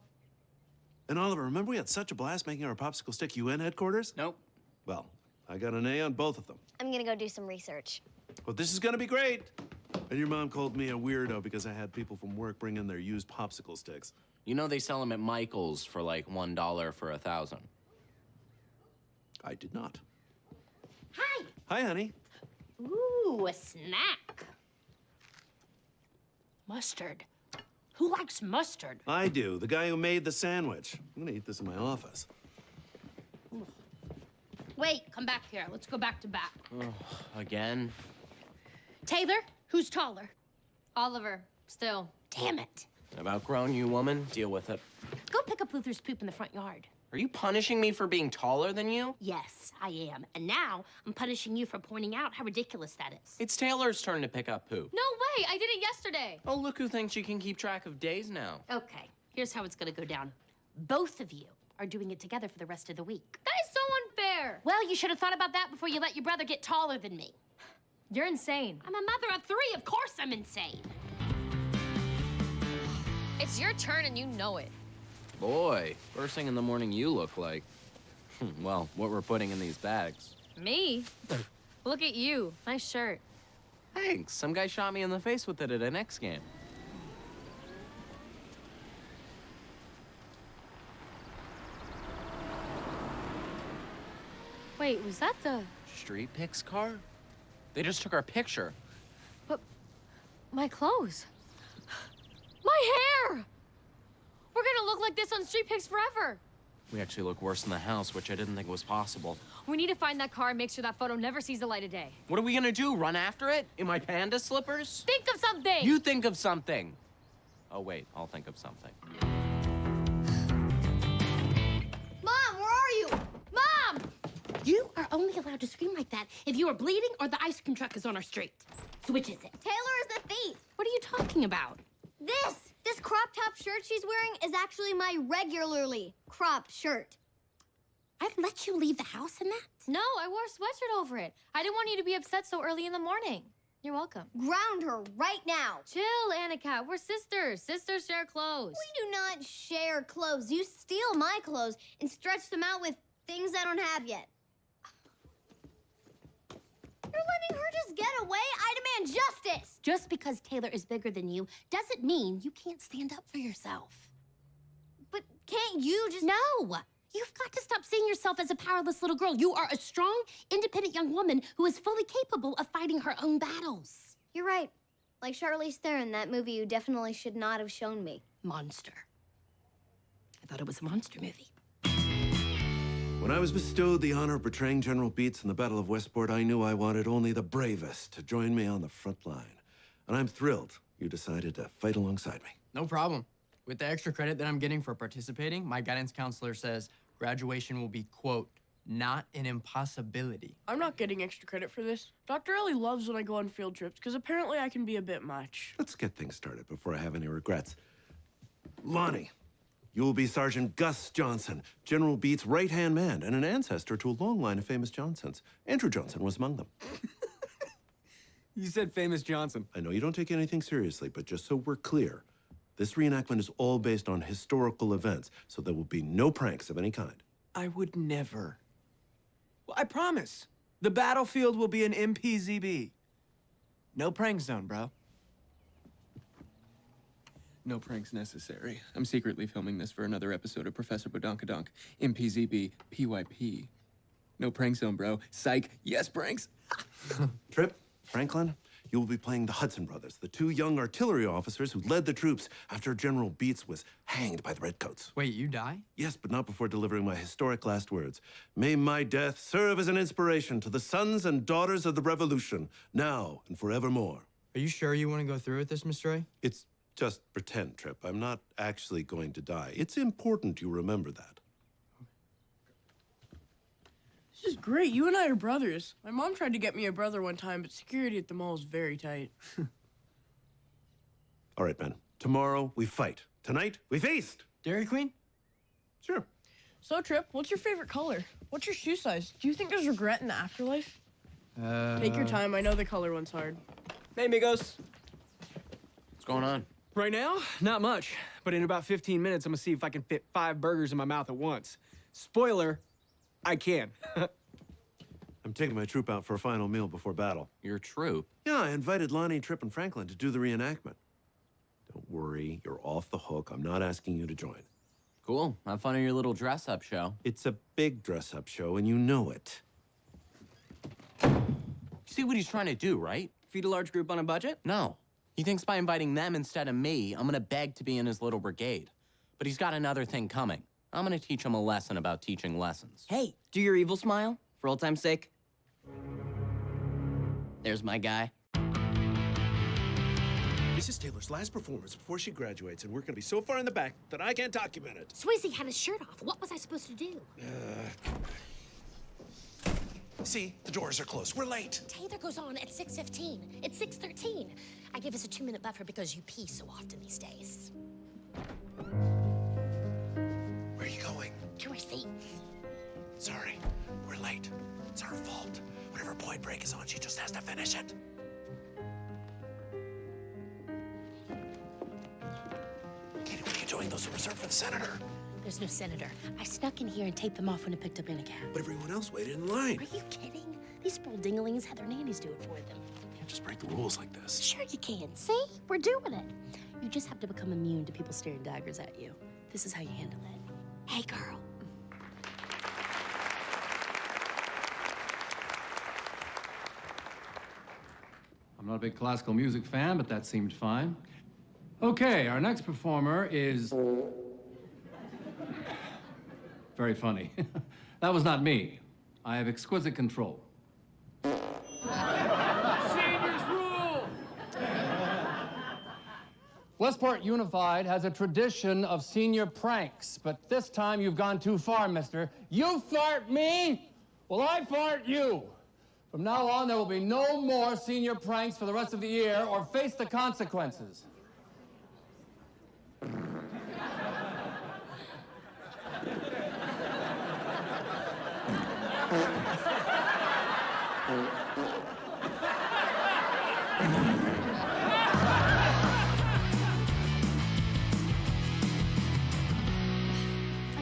And Oliver, remember we had such a blast making our popsicle stick UN headquarters? Nope. Well, I got an A on both of them. I'm gonna go do some research. Well, this is gonna be great. And your mom called me a weirdo because I had people from work bring in their used popsicle sticks. You know they sell them at Michael's for like $1 for 1,000. I did not. Hi. Hi, honey. Ooh, a snack. Mustard. Who likes mustard? I do, the guy who made the sandwich. I'm gonna eat this in my office. Wait, come back here. Let's go back to back. Again? Taylor, who's taller? Oliver, still. Damn it. I've outgrown you, woman. Deal with it. Go pick up Luther's poop in the front yard. Are you punishing me for being taller than you? Yes, I am. And now I'm punishing you for pointing out how ridiculous that is. It's Taylor's turn to pick up poop. No way! I did it yesterday. Oh, look who thinks she can keep track of days now. Okay, here's how it's gonna go down. Both of you are doing it together for the rest of the week. That is so unfair. Well, you should have thought about that before you let your brother get taller than me. You're insane. I'm a mother of 3. Of course I'm insane. It's your turn and you know it. Boy, first thing in the morning you look like. Well, what we're putting in these bags. Me? Look at you. Nice shirt. Thanks. Some guy shot me in the face with it at an X game. Wait, was that the... Street Pics car? They just took our picture. But my clothes. My hair! We're gonna look like this on Street Pics forever. We actually look worse in the house, which I didn't think was possible. We need to find that car and make sure that photo never sees the light of day. What are we gonna do, run after it? In my panda slippers? Think of something! You think of something. Oh, wait, I'll think of something. Mom, where are you? Mom! You are only allowed to scream like that if you are bleeding or the ice cream truck is on our street. So which is it? Taylor is the thief. What are you talking about? This crop top shirt she's wearing is actually my regularly cropped shirt. I'd let you leave the house in that? No, I wore a sweatshirt over it. I didn't want you to be upset so early in the morning. You're welcome. Ground her right now. Chill, Annika. We're sisters. Sisters share clothes. We do not share clothes. You steal my clothes and stretch them out with things I don't have yet. You're letting her just get away? I demand justice! Just because Taylor is bigger than you doesn't mean you can't stand up for yourself. But can't you just... No! You've got to stop seeing yourself as a powerless little girl. You are a strong, independent young woman who is fully capable of fighting her own battles. You're right. Like Charlize Theron, that movie you definitely should not have shown me. Monster. I thought it was a monster movie. When I was bestowed the honor of portraying General Beets in the Battle of Westport, I knew I wanted only the bravest to join me on the front line. And I'm thrilled you decided to fight alongside me. No problem. With the extra credit that I'm getting for participating, my guidance counselor says graduation will be, quote, not an impossibility. I'm not getting extra credit for this. Dr. Ellie loves when I go on field trips, because apparently I can be a bit much. Let's get things started before I have any regrets. Lonnie, you will be Sergeant Gus Johnson, General Beets' right-hand man and an ancestor to a long line of famous Johnsons. Andrew Johnson was among them. You said famous Johnson. I know you don't take anything seriously, but just so we're clear, this reenactment is all based on historical events, so there will be no pranks of any kind. I would never. Well, I promise. The battlefield will be an MPZB. No prank zone, bro. No pranks necessary. I'm secretly filming this for another episode of Professor Bodonkadonk. MPZB, PYP. No prank zone, bro. Psych. Yes, pranks. Tripp, Franklin, you will be playing the Hudson brothers, the two young artillery officers who led the troops after General Beets was hanged by the Redcoats. Wait, you die? Yes, but not before delivering my historic last words. May my death serve as an inspiration to the sons and daughters of the Revolution, now and forevermore. Are you sure you want to go through with this, Mr. Ray? It's just pretend, Tripp. I'm not actually going to die. It's important you remember that. This is great. You and I are brothers. My mom tried to get me a brother one time, but security at the mall is very tight. All right, Ben. Tomorrow, we fight. Tonight, we feast! Dairy Queen? Sure. So, Tripp, what's your favorite color? What's your shoe size? Do you think there's regret in the afterlife? Take your time. I know the color one's hard. Hey, amigos. What's going on? Right now, not much. But in about 15 minutes, I'm gonna see if I can fit 5 burgers in my mouth at once. Spoiler, I can. I'm taking my troop out for a final meal before battle. Your troop? Yeah, I invited Lonnie, Tripp, and Franklin to do the reenactment. Don't worry, you're off the hook. I'm not asking you to join. Cool. Have fun at your little dress-up show. It's a big dress-up show, and you know it. See what he's trying to do, right? Feed a large group on a budget? No. He thinks by inviting them instead of me, I'm gonna beg to be in his little brigade. But he's got another thing coming. I'm gonna teach him a lesson about teaching lessons. Hey, do your evil smile, for old time's sake. There's my guy. This is Taylor's last performance before she graduates, and we're gonna be so far in the back that I can't document it. Swayze had his shirt off. What was I supposed to do? See, the doors are closed. We're late. Taylor goes on at 6:15. It's 6:13. I give us a 2-minute buffer because you pee so often these days. Where are you going? To our seats. Sorry, we're late. It's our fault. Whatever point break is on, she just has to finish it. Katie, what are you doing? Those are reserved for the senator. There's no senator. I snuck in here and taped them off when it picked up in a cab. But everyone else waited in line. Are you kidding? These spoiled dinglings had their nannies do it for them. You can't just break the rules like this. Sure you can. See? We're doing it. You just have to become immune to people staring daggers at you. This is how you handle it. Hey, girl. I'm not a big classical music fan, but that seemed fine. Okay, our next performer is... Very funny. That was not me. I have exquisite control. Seniors rule! Westport Unified has a tradition of senior pranks, but this time you've gone too far, mister. You fart me, well, I fart you. From now on, there will be no more senior pranks for the rest of the year, or face the consequences. I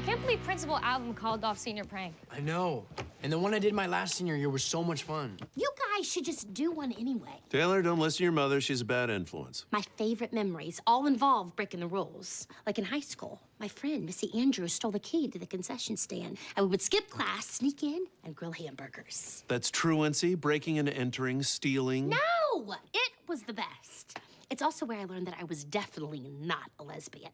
can't believe Principal Alvin called off senior prank. I know. And the one I did my last senior year was so much fun. You guys should just do one anyway. Taylor, don't listen to your mother. She's a bad influence. My favorite memories all involve breaking the rules. Like in high school, my friend, Missy Andrews, stole the key to the concession stand, and we would skip class, sneak in, and grill hamburgers. That's truancy, breaking and entering, stealing. No! It was the best. It's also where I learned that I was definitely not a lesbian.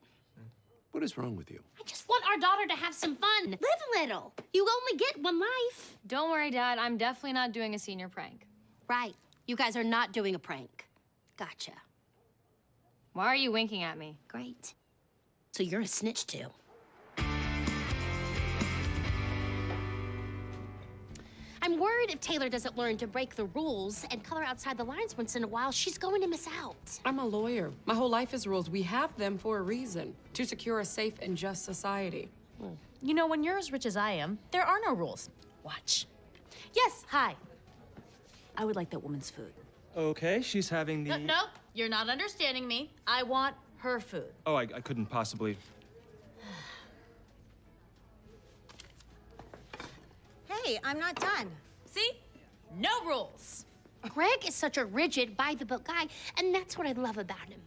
What is wrong with you? I just want our daughter to have some fun. Live a little. You only get one life. Don't worry, Dad. I'm definitely not doing a senior prank. Right. You guys are not doing a prank. Gotcha. Why are you winking at me? Great. So you're a snitch, too. I'm worried if Taylor doesn't learn to break the rules and color outside the lines once in a while, she's going to miss out. I'm a lawyer. My whole life is rules. We have them for a reason, to secure a safe and just society. You know, when you're as rich as I am, there are no rules. Watch. Yes, hi. I would like that woman's food. Okay, she's having the... No, you're not understanding me. I want her food. Oh, I couldn't possibly... Hey, I'm not done. See? No rules. Greg is such a rigid, by-the-book guy, and that's what I love about him.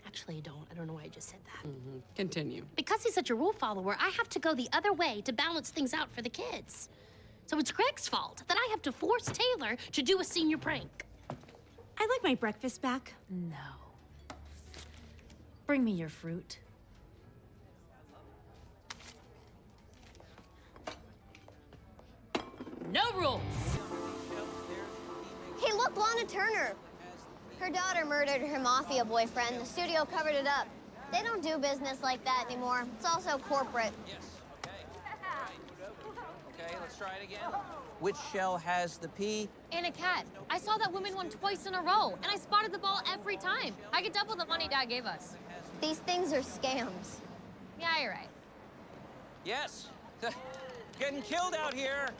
Actually, I don't. I don't know why I just said that. Continue. Because he's such a rule follower, I have to go the other way to balance things out for the kids. So it's Greg's fault that I have to force Taylor to do a senior prank. I'd like my breakfast back. No. Bring me your fruit. No rules. Hey, look, Lana Turner. Her daughter murdered her mafia boyfriend. The studio covered it up. They don't do business like that anymore. It's also corporate. Okay, let's try it again. Which shell has the P? And a cat. I saw that woman won twice in a row, and I spotted the ball every time. I could double the money Dad gave us. These things are scams. Yeah, you're right. Yes. Getting killed out here.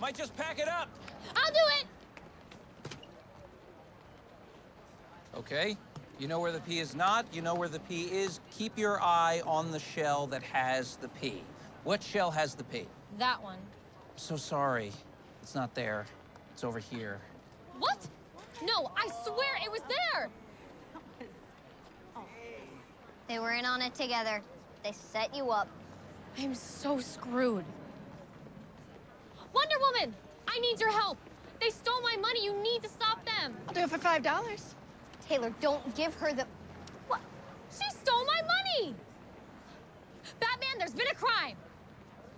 Might just pack it up. I'll do it. Okay. You know where the P is not. You know where the P is. Keep your eye on the shell that has the P. What shell has the P? That one. So sorry. It's not there. It's over here. What? No, I swear it was there. They were in on it together. They set you up. I'm so screwed. Wonder Woman, I need your help. They stole my money. You need to stop them. I'll do it for $5. Taylor, don't give her the... What? She stole my money. Batman, there's been a crime.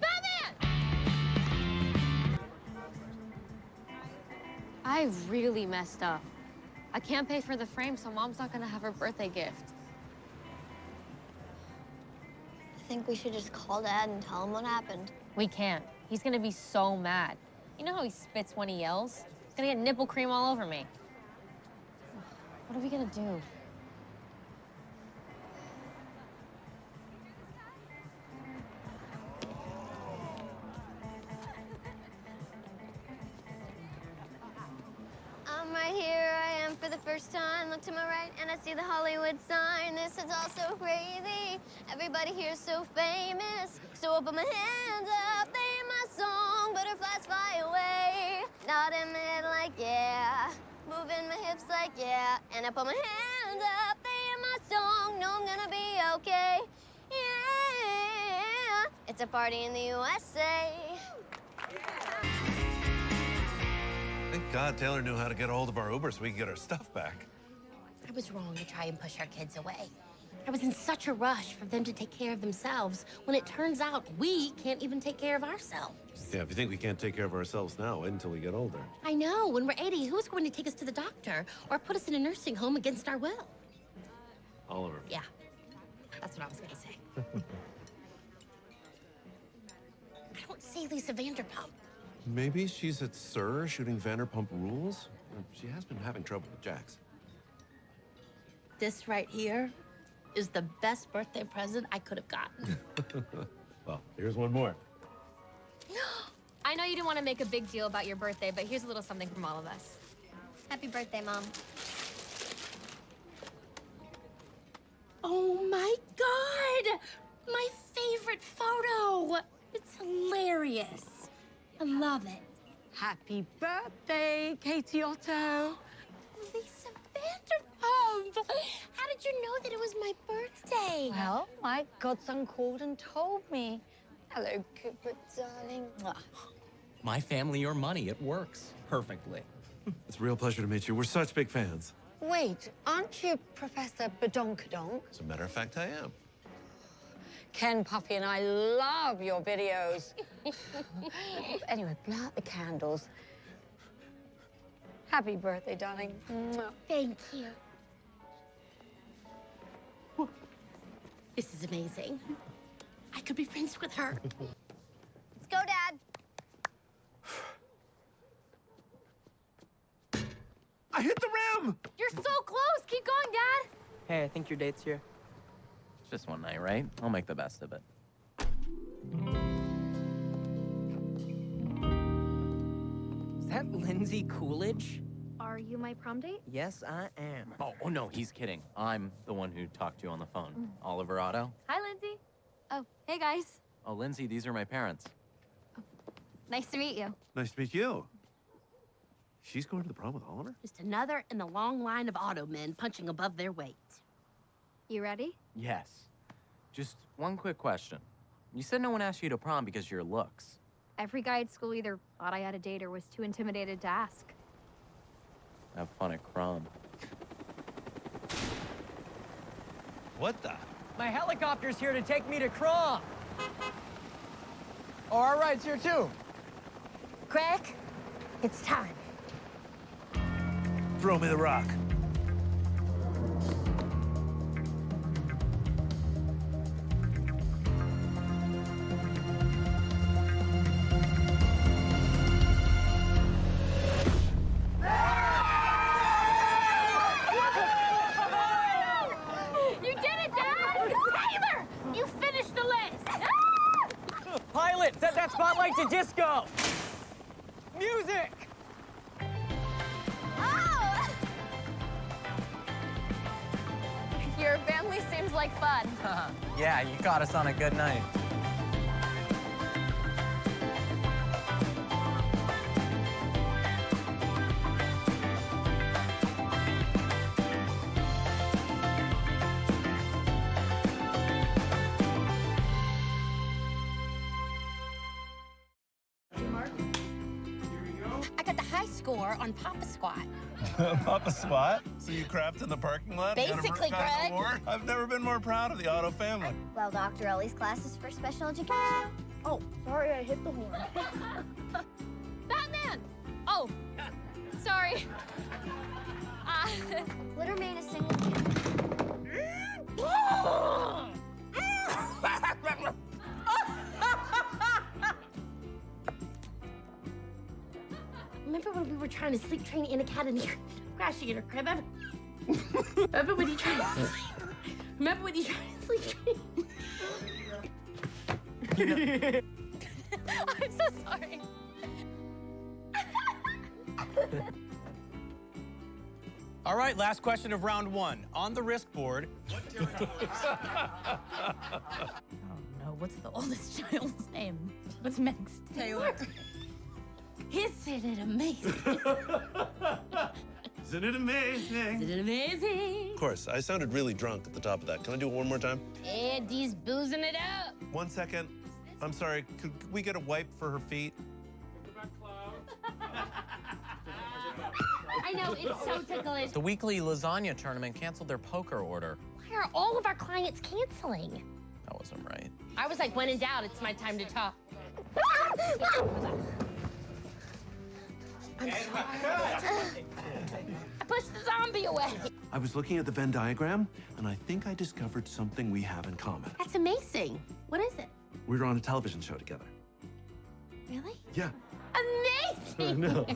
Batman! I really messed up. I can't pay for the frame, so Mom's not gonna have her birthday gift. I think we should just call Dad and tell him what happened. We can't. He's gonna be so mad. You know how he spits when he yells? He's gonna get nipple cream all over me. What are we gonna do? I'm right here, I am for the first time. Look to my right and I see the Hollywood sign. This is all so crazy. Everybody here's so famous. So I put my hands up, they in my song. Butterflies fly away. Nodding my head like yeah. Moving my hips like yeah. And I put my hands up, they in my song. Know I'm gonna be okay. Yeah. It's a party in the USA. Thank God Taylor knew how to get a hold of our Uber so we could get our stuff back. I was wrong to try and push our kids away. I was in such a rush for them to take care of themselves when it turns out we can't even take care of ourselves. Yeah, if you think we can't take care of ourselves now, wait until we get older. I know. When we're 80, who's going to take us to the doctor or put us in a nursing home against our will? Oliver. Yeah, that's what I was going to say. I don't see Lisa Vanderpump. Maybe she's at SIR shooting Vanderpump Rules? She has been having trouble with Jax. This right here is the best birthday present I could have gotten. Well, here's one more. I know you didn't want to make a big deal about your birthday, but here's a little something from all of us. Happy birthday, Mom. Oh my God! My favorite photo! It's hilarious. I love it. Happy birthday, Katie Otto. Lisa Vanderpump! How did you know that it was my birthday? Well, my godson called and told me. Hello, Cooper, darling. Mwah. My family or money, it works perfectly. It's a real pleasure to meet you. We're such big fans. Wait, aren't you Professor Badonkadonk? As a matter of fact, I am. Ken, Puffy, and I love your videos. Anyway, blow out the candles. Happy birthday, darling. Mwah. Thank you. This is amazing. I could be friends with her. Let's go, Dad. I hit the rim! You're so close. Keep going, Dad. Hey, I think your date's here. It's just one night, right? I'll make the best of it. Is that Lindsay Coolidge? Are you my prom date? Yes, I am. Oh, no, he's kidding. I'm the one who talked to you on the phone. Oliver Otto. Hi, Lindsay. Oh, hey, guys. Oh, Lindsay, these are my parents. Nice to meet you. Nice to meet you. She's going to the prom with Oliver? Just another in the long line of auto men punching above their weight. You ready? Yes. Just one quick question. You said no one asked you to prom because of your looks. Every guy at school either thought I had a date or was too intimidated to ask. Have fun at prom. What the? My helicopter's here to take me to prom. Oh, all right, it's here too. Greg, it's time. Throw me the rock. You did it, Dad! Taylor, you finished the list. Pilot, set that spotlight to disco. Music. Your family seems like fun. Yeah, you caught us on a good night. I got the high score on Papa Squat. Papa Squat? So you crapped in the parking lot? Basically, got an Greg. award? I've never been more proud of the Otto family. Well, Dr. Ellie's class is for special education. Oh, sorry, I hit the horn. Batman! Oh, sorry. Glitter made a single. Remember when we were trying to sleep train in a cat and you're crashing in her crib? Remember when you tried to sleep? Remember when you tried to sleep train? I'm so sorry. All right, last question of round one. On the risk board. Oh no, what's the oldest child's name? What's next? Taylor. Isn't it amazing? Isn't it amazing? Isn't it amazing? Of course, I sounded really drunk at the top of that. Can I do it one more time? Eddie's boozing it up. 1 second. I'm sorry, could we get a wipe for her feet? I know, it's so ticklish. The weekly lasagna tournament canceled their poker order. Why are all of our clients canceling? That wasn't right. I was like, when in doubt, it's my time to talk. I'm sorry. I pushed the zombie away. I was looking at the Venn diagram, and I think I discovered something we have in common. That's amazing. What is it? We were on a television show together. Really? Yeah. Amazing! I know.